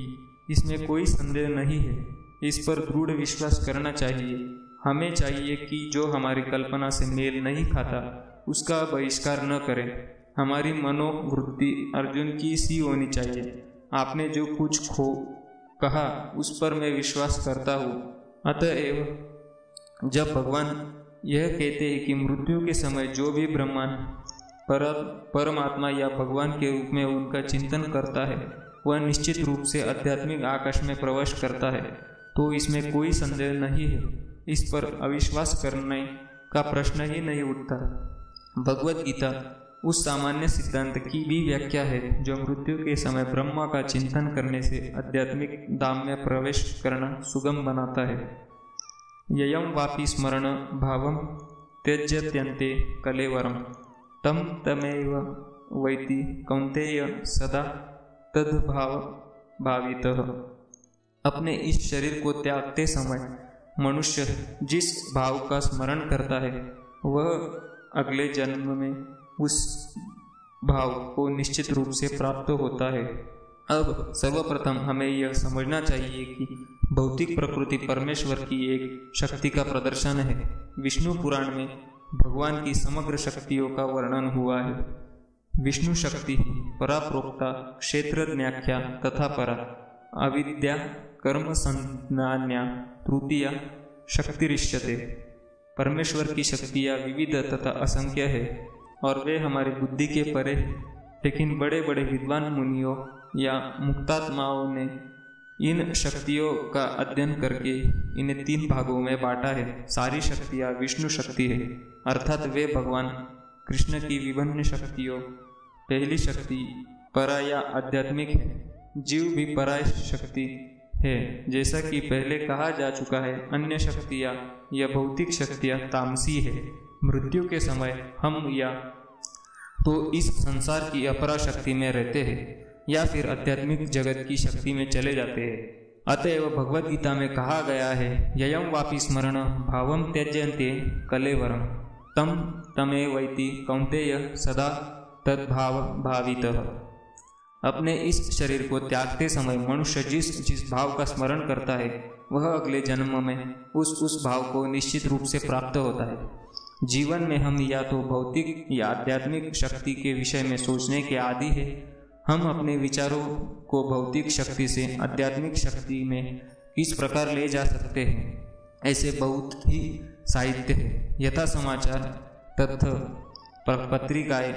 इसमें कोई संदेह नहीं है, इस पर दृढ़ विश्वास करना चाहिए। हमें चाहिए कि जो हमारी कल्पना से मेल नहीं खाता उसका बहिष्कार न करें। हमारी मनोवृत्ति अर्जुन की सी होनी चाहिए। आपने जो कुछ कहा उस पर मैं विश्वास करता हूँ। अतएव जब भगवान यह कहते हैं कि मृत्यु के समय जो भी ब्रह्मांड परमात्मा या भगवान के रूप में उनका चिंतन करता है वह निश्चित रूप से आध्यात्मिक आकाश में प्रवेश करता है, तो इसमें कोई संदेह नहीं है। इस पर अविश्वास करने का प्रश्न ही नहीं उठता। भगवद गीता उस सामान्य सिद्धांत की भी व्याख्या है जो मृत्यु के समय ब्रह्मा का चिंतन करने से आध्यात्मिक धाम में प्रवेश करना सुगम बनाता है। ययं वापि स्मरण भावं त्यज्यत्यन्ते कलेवरम तम तमेव वैति कौन्तेय सदा तद्भाव भावितः। अपने इस शरीर को त्यागते समय मनुष्य जिस भाव का स्मरण करता है वह अगले जन्म में उस भाव को निश्चित रूप से प्राप्त होता है। अब सर्वप्रथम हमें यह समझना चाहिए कि भौतिक प्रकृति परमेश्वर की एक शक्ति का प्रदर्शन है। विष्णु पुराण में भगवान की समग्र शक्तियों का वर्णन हुआ है। विष्णु शक्ति परा प्रोक्ता क्षेत्रज्ञाख्या तथा परा अविद्या कर्म संज्ञान्या तृतीया शक्तिरिष्यते। परमेश्वर की शक्तियाँ विविध तथा असंख्य है और वे हमारी बुद्धि के परे, लेकिन बड़े बड़े विद्वान मुनियों या मुक्तात्माओं ने इन शक्तियों का अध्ययन करके इन्हें 3 भागों में बांटा है। सारी शक्तियाँ विष्णु शक्ति है, अर्थात वे भगवान कृष्ण की विभिन्न शक्तियों। पहली शक्ति परा या आध्यात्मिक है। जीव भी परा शक्ति है। जैसा कि पहले कहा जा चुका है, अन्य शक्तियाँ या भौतिक शक्तियाँ तामसी है। मृत्यु के समय हम या तो इस संसार की अपरा शक्ति में रहते हैं या फिर आध्यात्मिक जगत की शक्ति में चले जाते हैं। अतएव भगवद गीता में कहा गया है, ययं वापि स्मरण भावं त्यज्यन्ते कलेवरम तम तमेवैति कौन्तेय सदा तद्भाव भावितः। अपने इस शरीर को त्यागते समय मनुष्य जिस भाव का स्मरण करता है वह अगले जन्म में उस भाव को निश्चित रूप से प्राप्त होता है। जीवन में हम या तो भौतिक या आध्यात्मिक शक्ति के विषय में सोचने के आदी है। हम अपने विचारों को भौतिक शक्ति से आध्यात्मिक शक्ति में किस प्रकार ले जा सकते हैं, ऐसे बहुत ही साहित्य है। यथा समाचार, तथ्य, पत्रिकाएं,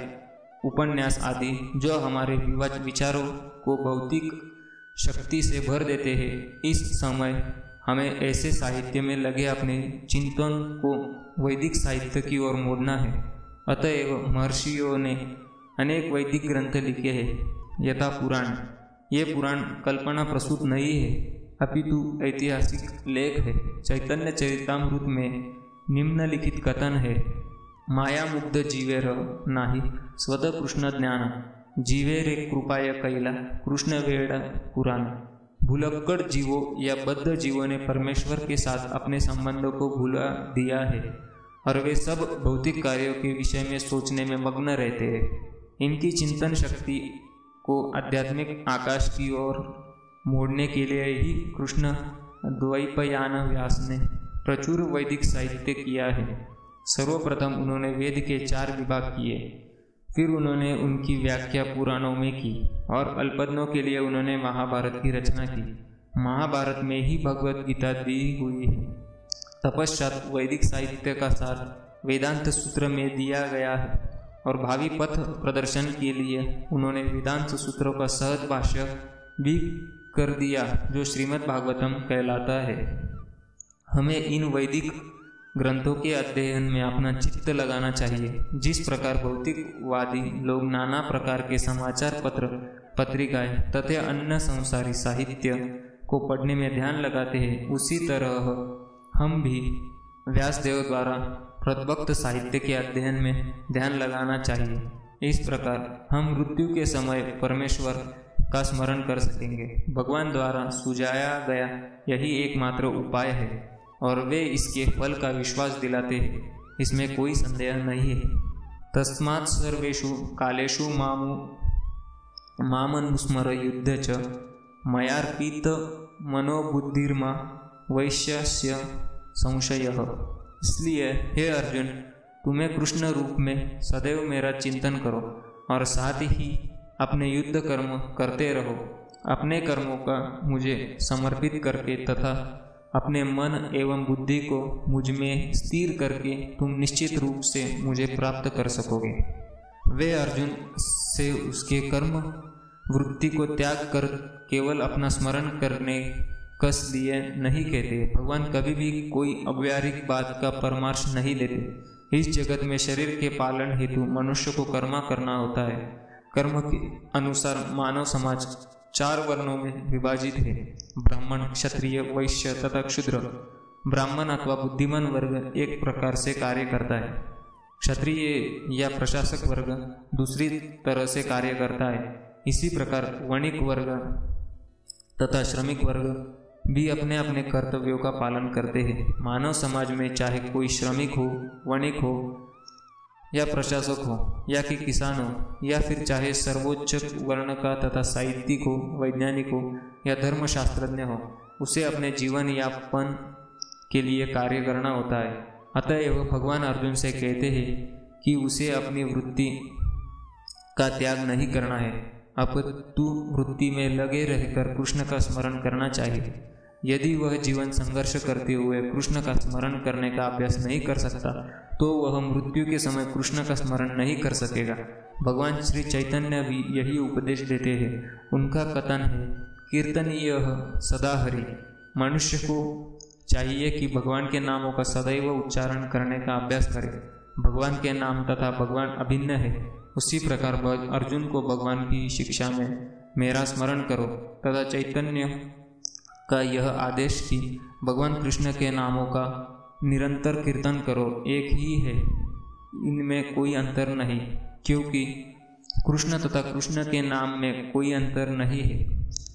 उपन्यास आदि जो हमारे विचारों को भौतिक शक्ति से भर देते हैं। इस समय हमें ऐसे साहित्य में लगे अपने चिंतन को वैदिक साहित्य की ओर मोड़ना है। अतएव महर्षियों ने अनेक वैदिक ग्रंथ लिखे हैं, यथा पुराण। ये पुराण कल्पना प्रसूत नहीं है, अपितु ऐतिहासिक लेख है। चैतन्य चरितामृत में निम्नलिखित कथन है, माया मुग्ध जीवेर नाही स्वतः कृष्ण ज्ञान जीवेरे कृपाय कैला कृष्ण वेड़ पुराण। भुलक्कड़ जीवों या बद्ध जीवों ने परमेश्वर के साथ अपने संबंधों को भुला दिया है और वे सब भौतिक कार्यों के विषय में सोचने में मग्न रहते हैं। इनकी चिंतन शक्ति को आध्यात्मिक आकाश की ओर मोड़ने के लिए ही कृष्ण द्वैपायन व्यास ने प्रचुर वैदिक साहित्य किया है। सर्वप्रथम उन्होंने वेद के 4 विभाग किए, फिर उन्होंने उनकी व्याख्या पुराणों में की और अल्पज्ञों के लिए उन्होंने महाभारत की रचना की। महाभारत में ही भगवद गीता दी हुई है। तपश्चात वैदिक साहित्य का सार वेदांत सूत्र में दिया गया है और भावी पथ प्रदर्शन के लिए उन्होंने वेदांत सूत्रों का सहज भाष्य भी कर दिया जो श्रीमद् भागवतम कहलाता है। हमें इन वैदिक ग्रंथों के अध्ययन में अपना चित्त लगाना चाहिए। जिस प्रकार भौतिकवादी लोग नाना प्रकार के समाचार पत्र, पत्रिकाएं तथा अन्य संसारी साहित्य को पढ़ने में ध्यान लगाते हैं, उसी तरह हम भी व्यासदेव द्वारा प्रदत्त साहित्य के अध्ययन में ध्यान लगाना चाहिए। इस प्रकार हम मृत्यु के समय परमेश्वर का स्मरण कर सकेंगे। भगवान द्वारा सुझाया गया यही एकमात्र उपाय है और वे इसके फल का विश्वास दिलाते हैं, इसमें कोई संदेह नहीं है। तस्मात् सर्वेषु कालेषु मामनुस्मर युद्ध च मयार्पित मनोबुद्धिर्मा वैश्यस्य संशयः। इसलिए हे अर्जुन, तुम्हें कृष्ण रूप में सदैव मेरा चिंतन करो और साथ ही अपने युद्ध कर्म करते रहो। अपने कर्मों का मुझे समर्पित करके तथा अपने मन एवं बुद्धि को मुझ में स्थिर करके तुम निश्चित रूप से मुझे प्राप्त कर सकोगे। वे अर्जुन से उसके कर्म वृत्ति को त्याग कर केवल अपना स्मरण करने कस दिए नहीं कहते। भगवान कभी भी कोई अव्यावहारिक बात का परामर्श नहीं देते। इस जगत में शरीर के पालन हेतु मनुष्य को कर्म करना होता है। कर्म के अनुसार मानव समाज 4 वर्णों में विभाजित है, ब्राह्मण, क्षत्रिय, वैश्य तथा क्षूद्र। ब्राह्मण अथवा बुद्धिमान वर्ग एक प्रकार से कार्य करता है, क्षत्रिय या प्रशासक वर्ग दूसरी तरह से कार्य करता है। इसी प्रकार वणिक वर्ग तथा श्रमिक वर्ग भी अपने अपने कर्तव्यों का पालन करते हैं। मानव समाज में चाहे कोई श्रमिक हो, वणिक हो या प्रशासक हो या कि किसान हो, या फिर चाहे सर्वोच्च वर्ण का तथा साहित्यिक हो, वैज्ञानिक हो या धर्मशास्त्रज्ञ हो, उसे अपने जीवन यापन के लिए कार्य करना होता है। अतएव भगवान अर्जुन से कहते हैं कि उसे अपनी वृत्ति का त्याग नहीं करना है, अपितु वृत्ति में लगे रहकर कृष्ण का स्मरण करना चाहिए। यदि वह जीवन संघर्ष करते हुए कृष्ण का स्मरण करने का अभ्यास नहीं कर सकता तो वह मृत्यु के समय कृष्ण का स्मरण नहीं कर सकेगा। भगवान श्री चैतन्य भी यही उपदेश देते हैं। उनका कथन है, कीर्तनीय सदा हरि। मनुष्य को चाहिए कि भगवान के नामों का सदैव उच्चारण करने का अभ्यास करे। भगवान के नाम तथा भगवान अभिन्न है। उसी प्रकार अर्जुन को भगवान की शिक्षा में मेरा स्मरण करो तथा चैतन्य का यह आदेश कि भगवान कृष्ण के नामों का निरंतर कीर्तन करो एक ही है, इनमें कोई अंतर नहीं, क्योंकि कृष्ण तथा कृष्ण के नाम में कोई अंतर नहीं है।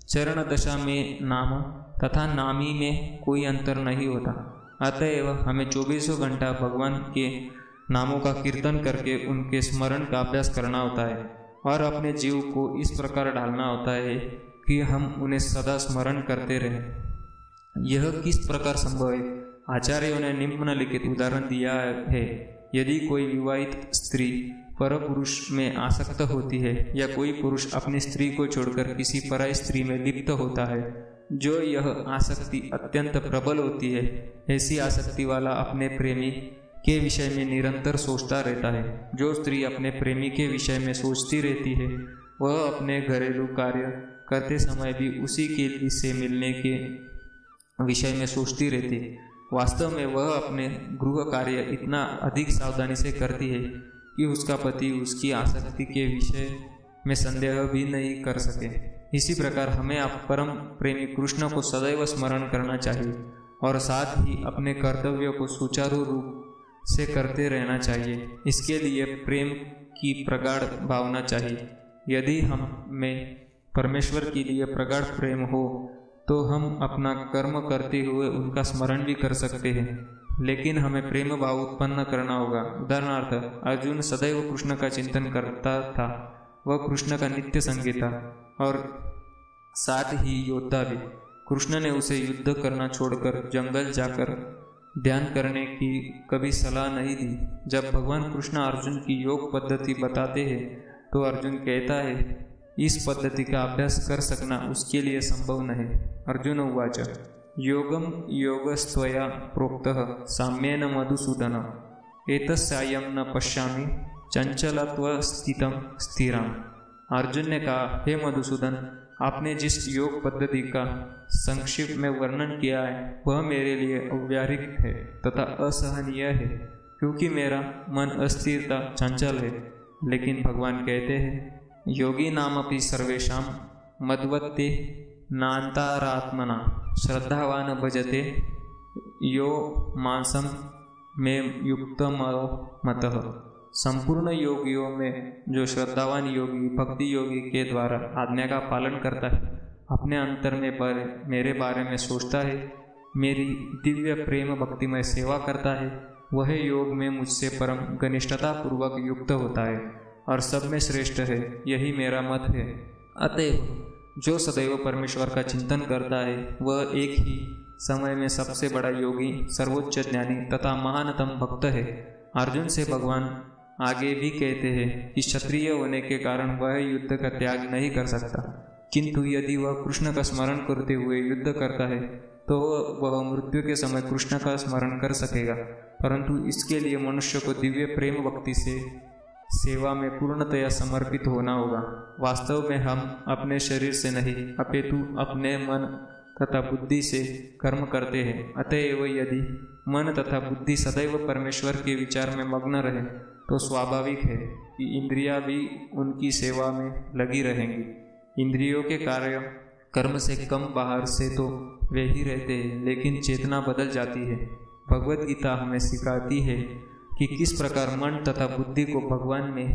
चरण दशा में नाम तथा नामी में कोई अंतर नहीं होता। अतएव हमें 24 घंटा भगवान के नामों का कीर्तन करके उनके स्मरण का अभ्यास करना होता है और अपने जीव को इस प्रकार ढालना होता है कि हम उन्हें सदा स्मरण करते रहें। यह किस प्रकार संभव है? आचार्यों ने निम्नलिखित उदाहरण दिया है। यदि कोई विवाहित स्त्री पर पुरुष में आसक्त होती है या कोई पुरुष अपनी स्त्री को छोड़कर किसी पराई स्त्री में लिप्त होता है, जो यह आसक्ति अत्यंत प्रबल होती है, ऐसी आसक्ति वाला अपने प्रेमी के विषय में निरंतर सोचता रहता है। जो स्त्री अपने प्रेमी के विषय में सोचती रहती है, वह अपने घरेलू कार्य करते समय भी उसी के से मिलने के विषय में सोचती रहती है। वास्तव में वह अपने गृह कार्य इतना अधिक सावधानी से करती है कि उसका पति उसकी आसक्ति के विषय में संदेह भी नहीं कर सके। इसी प्रकार हमें परम प्रेमी कृष्ण को सदैव स्मरण करना चाहिए और साथ ही अपने कर्तव्यों को सुचारू रूप से करते रहना चाहिए। इसके लिए प्रेम की प्रगाढ़ भावना चाहिए। यदि हम में परमेश्वर के लिए प्रगाढ़ प्रेम हो तो हम अपना कर्म करते हुए उनका स्मरण भी कर सकते हैं, लेकिन हमें प्रेम भाव उत्पन्न करना होगा। उदाहरणार्थ, अर्जुन सदैव कृष्ण का चिंतन करता था, वह कृष्ण का नित्य संगी था और साथ ही योद्धा भी। कृष्ण ने उसे युद्ध करना छोड़कर जंगल जाकर ध्यान करने की कभी सलाह नहीं दी। जब भगवान कृष्ण अर्जुन की योग पद्धति बताते हैं तो अर्जुन कहता है, इस पद्धति का अभ्यास कर सकना उसके लिए संभव नहीं। अर्जुन उवाच, योगम योगस्त्वया प्रोक्तः साम्येन मधुसूदन एतस्यायं न पश्यामि चंचलत्वस्थितं स्थिराम। अर्जुन ने कहा, हे मधुसूदन, आपने जिस योग पद्धति का संक्षिप्त में वर्णन किया है वह मेरे लिए अव्यावहारिक है तथा असहनीय है, क्योंकि मेरा मन अस्थिरता चंचल है। लेकिन भगवान कहते हैं, योगी नामपि सर्वेषां मद्वत्ते नान्तारात्मना श्रद्धावान भजते यो मांसम में युक्तमो मतः। संपूर्ण योगियों में जो श्रद्धावान योगी भक्ति योगी के द्वारा आज्ञा का पालन करता है, अपने अंतर में मेरे बारे में सोचता है, मेरी दिव्य प्रेम भक्तिमय सेवा करता है, वह योग में मुझसे परम घनिष्ठता पूर्वक युक्त होता है और सब में श्रेष्ठ है। यही मेरा मत है। अतएव जो सदैव परमेश्वर का चिंतन करता है वह एक ही समय में सबसे बड़ा योगी, सर्वोच्च ज्ञानी तथा महानतम भक्त है। अर्जुन से भगवान आगे भी कहते हैं कि क्षत्रिय होने के कारण वह युद्ध का त्याग नहीं कर सकता, किंतु यदि वह कृष्ण का स्मरण करते हुए युद्ध करता है तो वह मृत्यु के समय कृष्ण का स्मरण कर सकेगा, परंतु इसके लिए मनुष्य को दिव्य प्रेम भक्ति से सेवा में पूर्णतया समर्पित होना होगा। वास्तव में हम अपने शरीर से नहीं अपितु अपने मन तथा बुद्धि से कर्म करते हैं। अतएव यदि मन तथा बुद्धि सदैव परमेश्वर के विचार में मग्न रहे तो स्वाभाविक है कि इंद्रियां भी उनकी सेवा में लगी रहेंगी। इंद्रियों के कार्य कर्म से कम बाहर से तो वे ही रहते हैं, लेकिन चेतना बदल जाती है। भगवद गीता हमें सिखाती है कि किस प्रकार मन तथा बुद्धि को भगवान में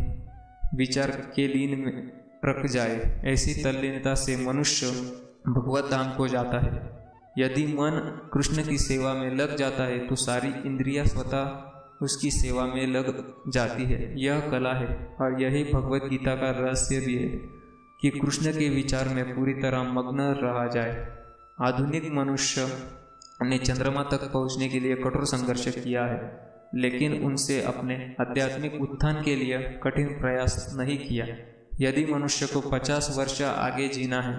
विचार के लीन में रख जाए। ऐसी तल्लीनता से मनुष्य भगवत धाम को जाता है। यदि मन कृष्ण की सेवा में लग जाता है तो सारी इंद्रियां स्वतः उसकी सेवा में लग जाती है। यह कला है और यही भगवद गीता का रहस्य भी है कि कृष्ण के विचार में पूरी तरह मग्न रहा जाए। आधुनिक मनुष्य ने चंद्रमा तक पहुंचने के लिए कठोर संघर्ष किया है, लेकिन उनसे अपने आध्यात्मिक उत्थान के लिए कठिन प्रयास नहीं किया। यदि मनुष्य को 50 वर्ष आगे जीना है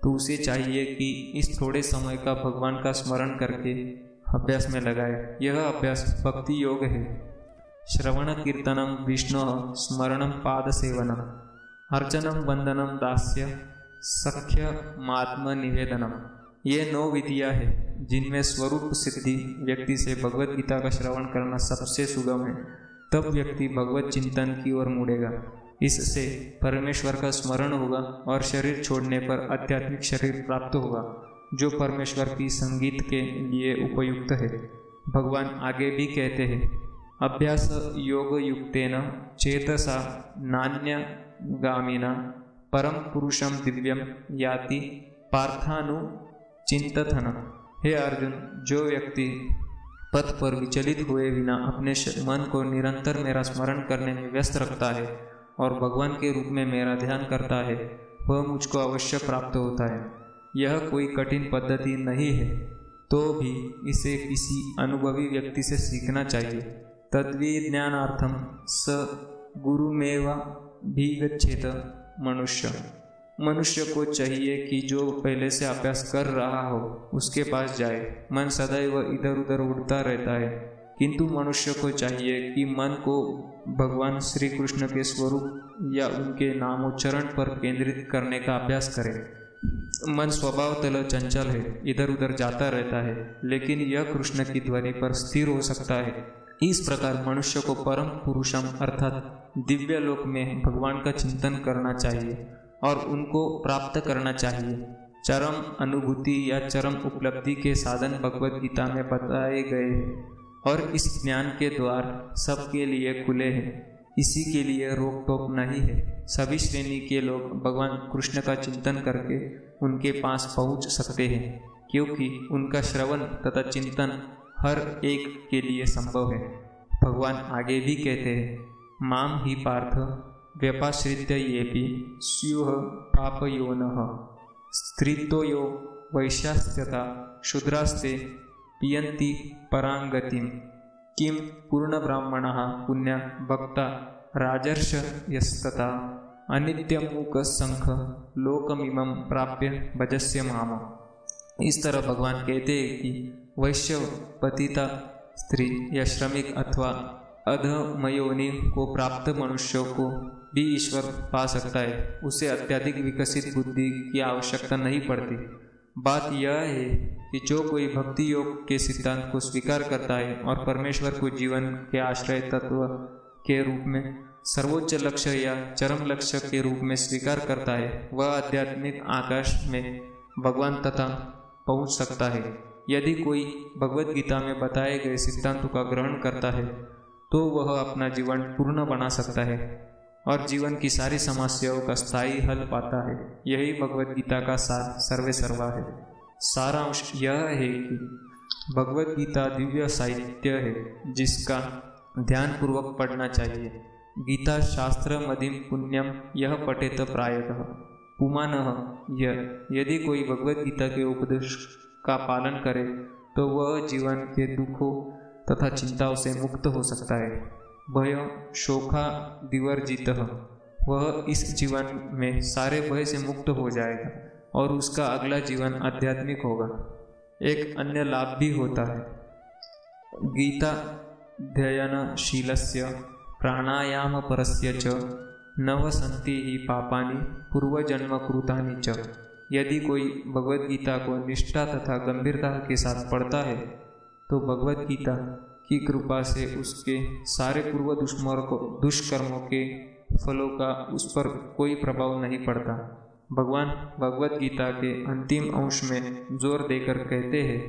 तो उसे चाहिए कि इस थोड़े समय का भगवान का स्मरण करके अभ्यास में लगाए। यह अभ्यास भक्ति योग है। श्रवण कीर्तनम विष्णु स्मरणम पाद सेवनम अर्चनम वंदनम दास्य सख्य मात्म निवेदनम। ये 9 विधियां हैं जिनमें स्वरूप सिद्धि व्यक्ति से भगवत गीता का श्रवण करना सबसे सुगम है। तब व्यक्ति भगवत चिंतन की ओर मुड़ेगा। इससे परमेश्वर का स्मरण होगा और शरीर छोड़ने पर आध्यात्मिक शरीर प्राप्त होगा जो परमेश्वर की संगीत के लिए उपयुक्त है। भगवान आगे भी कहते हैं, अभ्यास योग युक्तेन चेतसा नान्य गामिना परम पुरुषम दिव्यम याति पार्थानु चिंतन। हे अर्जुन, जो व्यक्ति पथ पर विचलित हुए बिना अपने मन को निरंतर मेरा स्मरण करने में व्यस्त रखता है और भगवान के रूप में मेरा ध्यान करता है, वह मुझको अवश्य प्राप्त होता है। यह कोई कठिन पद्धति नहीं है, तो भी इसे किसी अनुभवी व्यक्ति से सीखना चाहिए। तद्विज्ञानार्थम स गुरुमेव भीगच्छेत मनुष्य को चाहिए कि जो पहले से अभ्यास कर रहा हो उसके पास जाए। मन सदैव इधर उधर उड़ता रहता है, किंतु मनुष्य को चाहिए कि मन को भगवान श्री कृष्ण के स्वरूप या उनके नामोच्चारण पर केंद्रित करने का अभ्यास करे। मन स्वभावतः चंचल है, इधर उधर जाता रहता है, लेकिन यह कृष्ण की ध्वनि पर स्थिर हो सकता है। इस प्रकार मनुष्य को परम पुरुषम अर्थात दिव्य लोक में भगवान का चिंतन करना चाहिए और उनको प्राप्त करना चाहिए। चरम अनुभूति या चरम उपलब्धि के साधन भगवद गीता में बताए गए हैं और इस ज्ञान के द्वार सबके लिए खुले हैं। इसी के लिए रोक टोक नहीं है। सभी श्रेणी के लोग भगवान कृष्ण का चिंतन करके उनके पास पहुंच सकते हैं, क्योंकि उनका श्रवण तथा चिंतन हर एक के लिए संभव है। भगवान आगे भी कहते हैं, माम ही पार्थ व्यपाश्रित्य येपि स्युः पापयोनः स्त्रीतो यो वैश्यास्त्यता शूद्रास्ते पियन्ति परांगतिम किम पूर्ण ब्राह्मणः पुण्य भक्ता राजर्षयस्तथा अनित्यमूक संख लोकमिमं प्राप्य भजस्य माम। इस तरह भगवान कहते हैं कि वैश्य पतिता स्त्री या श्रमिक अथवा अधमयोनि को प्राप्त मनुष्यों को भी ईश्वर पा सकता है। उसे अत्यधिक विकसित बुद्धि की आवश्यकता नहीं पड़ती। बात यह है कि जो कोई भक्ति योग के सिद्धांत को स्वीकार करता है और परमेश्वर को जीवन के आश्रय तत्व के रूप में सर्वोच्च लक्ष्य या चरम लक्ष्य के रूप में स्वीकार करता है, वह आध्यात्मिक आकाश में भगवान तथा पहुंच सकता है। यदि कोई भगवद गीता में बताए गए सिद्धांतों का ग्रहण करता है तो वह अपना जीवन पूर्ण बना सकता है और जीवन की सारी समस्याओं का स्थायी हल पाता है। यही भगवद गीता का सार सर्वे सर्वा है। सारांश यह है कि भगवद गीता दिव्य साहित्य है जिसका ध्यान पूर्वक पढ़ना चाहिए। गीता शास्त्र मदिम पुण्यम यह पठेत प्रायतः पुमानः। यदि कोई भगवद गीता के उपदेश का पालन करे तो वह जीवन के दुखों तथा चिंताओं से मुक्त हो सकता है। भय शोका दिवर्जितः वह इस जीवन में सारे भय से मुक्त हो जाएगा और उसका अगला जीवन आध्यात्मिक होगा। एक अन्य लाभ भी होता है। गीताध्ययनशीलस्य प्राणायामपरस्य च नव सन्ति ही पापानि पूर्वजन्मकृतानि च। यदि कोई भगवद गीता को निष्ठा तथा गंभीरता के साथ पढ़ता है तो भगवद गीता की कृपा से उसके सारे पूर्व दुष्कर्मों के फलों का उस पर कोई प्रभाव नहीं पड़ता। भगवान भगवद गीता के अंतिम अंश में जोर देकर कहते हैं,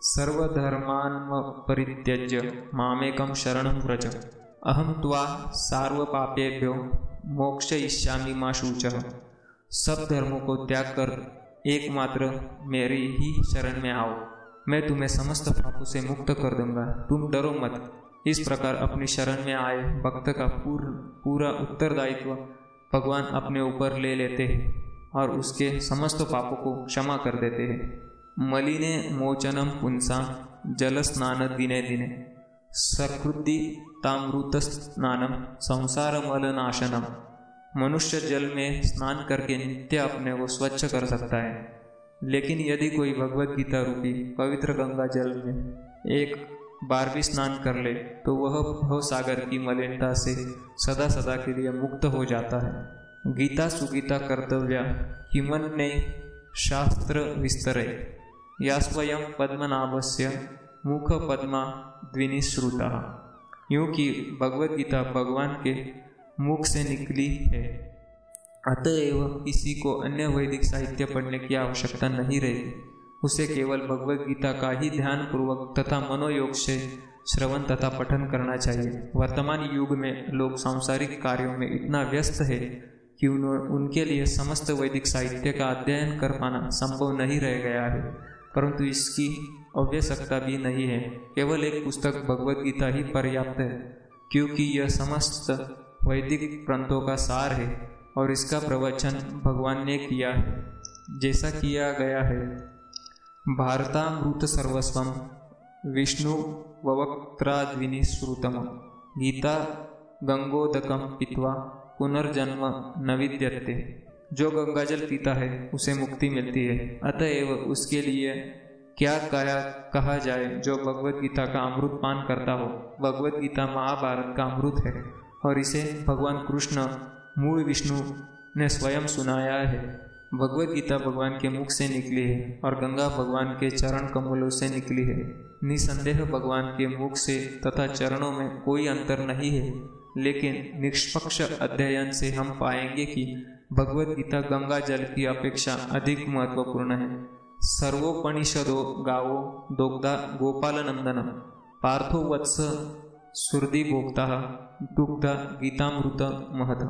सर्वधर्मान् परित्यज्य मामेकं शरणं व्रज अहं त्वा सर्वपापेभ्यो मोक्षयिष्यामि मा शुचः। सब धर्मों को त्याग कर एकमात्र मेरी ही शरण में आओ, मैं तुम्हें समस्त पापों से मुक्त कर दूंगा, तुम डरो मत। इस प्रकार अपनी शरण में आए भक्त का पूरा उत्तरदायित्व भगवान अपने ऊपर ले लेते हैं और उसके समस्त पापों को क्षमा कर देते हैं। मलिने मोचनम पुंसा जल स्नान दिने दिने सकृद्धि तामृत स्नानम संसार मलनाशनम। मनुष्य जल में स्नान करके नित्य अपने को स्वच्छ कर सकता है, लेकिन यदि कोई भगवद गीता रूपी पवित्र गंगा जल में एक बार भी स्नान कर ले तो वह भव सागर की मलिनता से सदा सदा के लिए मुक्त हो जाता है। गीता सुगीता कर्तव्या किमन्ये शास्त्र विस्तरे या स्वयं पद्मनाभस्य मुख पद्मा द्विनिश्रुता। यूँ कि भगवद गीता भगवान के मुख से निकली है, अतएव किसी को अन्य वैदिक साहित्य पढ़ने की आवश्यकता नहीं रहेगी। उसे केवल भगवद गीता का ही ध्यान पूर्वक तथा मनोयोग से श्रवण तथा पठन करना चाहिए। वर्तमान युग में लोग सांसारिक कार्यों में इतना व्यस्त है कि उनके लिए समस्त वैदिक साहित्य का अध्ययन कर पाना संभव नहीं रह गया है, परंतु इसकी आवश्यकता भी नहीं है। केवल एक पुस्तक भगवद गीता ही पर्याप्त है, क्योंकि यह समस्त वैदिक ग्रंथों का सार है और इसका प्रवचन भगवान ने किया है, जैसा किया गया है, भारतामृत सर्वस्वम विष्णु ववक्त्राद्विनिश्रुतम गीता गंगोदकम पीत्वा पुनर्जन्म न विद्यते। जो गंगाजल पीता है उसे मुक्ति मिलती है, अतएव उसके लिए क्या कहा जाए जो भगवद गीता का अमृत पान करता हो। भगवद गीता महाभारत का अमृत है और इसे भगवान कृष्ण मूल विष्णु ने स्वयं सुनाया है। भगवद गीता भगवान के मुख से निकली है और गंगा भगवान के चरण कमलों से निकली है। निसंदेह भगवान के मुख से तथा चरणों में कोई अंतर नहीं है, लेकिन निष्पक्ष अध्ययन से हम पाएंगे कि भगवद गीता गंगा जल की अपेक्षा अधिक महत्वपूर्ण है। सर्वोपनिषदो गावो दोग्धा गोपाल नंदन पार्थो वत्स सुरदि भोक्ता दुग्ध गीतामृत महत।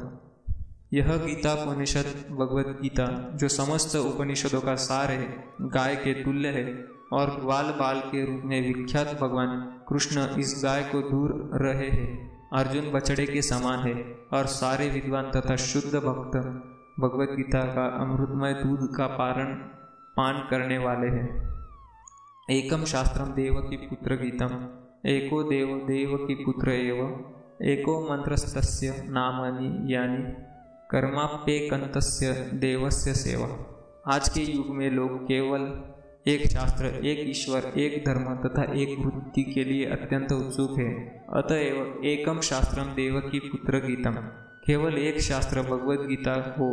यह गीता उपनिषद भगवद गीता जो समस्त उपनिषदों का सार है, गाय के तुल्य है और ग्वाल बाल के रूप में विख्यात भगवान कृष्ण इस गाय को दूर रहे हैं, अर्जुन बछड़े के समान है और सारे विद्वान तथा शुद्ध भक्त भगवद गीता का अमृतमय दूध का पान करने वाले हैं। एकम शास्त्रम देवकी पुत्र गीतम एको देव देवकी पुत्र एव एको मंत्रस्तस्य नामानि यानि कर्माप्येकंतस्य देवस्य सेवा। आज के युग में लोग केवल एक शास्त्र, एक ईश्वर, एक धर्म तथा एक वृत्ति के लिए अत्यंत उत्सुक है। अतएव एकम शास्त्रम देवकी पुत्र गीतम, केवल एक शास्त्र भगवद गीता हो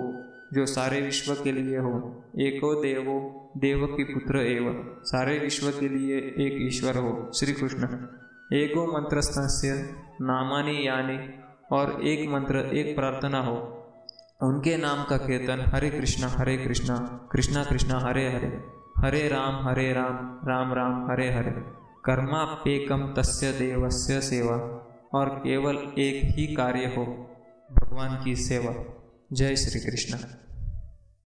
जो सारे विश्व के लिए हो। एको देवो देवकी पुत्र एव, सारे विश्व के लिए एक ईश्वर हो श्री कृष्ण। एको मंत्रस्तस्य नामानि यानि, और एक मंत्र एक प्रार्थना हो, उनके नाम का कीर्तन हरे कृष्णा कृष्णा कृष्णा हरे हरे, हरे राम राम राम हरे हरे। कर्माप्येकम तस्य देवस्य सेवा, और केवल एक ही कार्य हो भगवान की सेवा। जय श्री कृष्ण।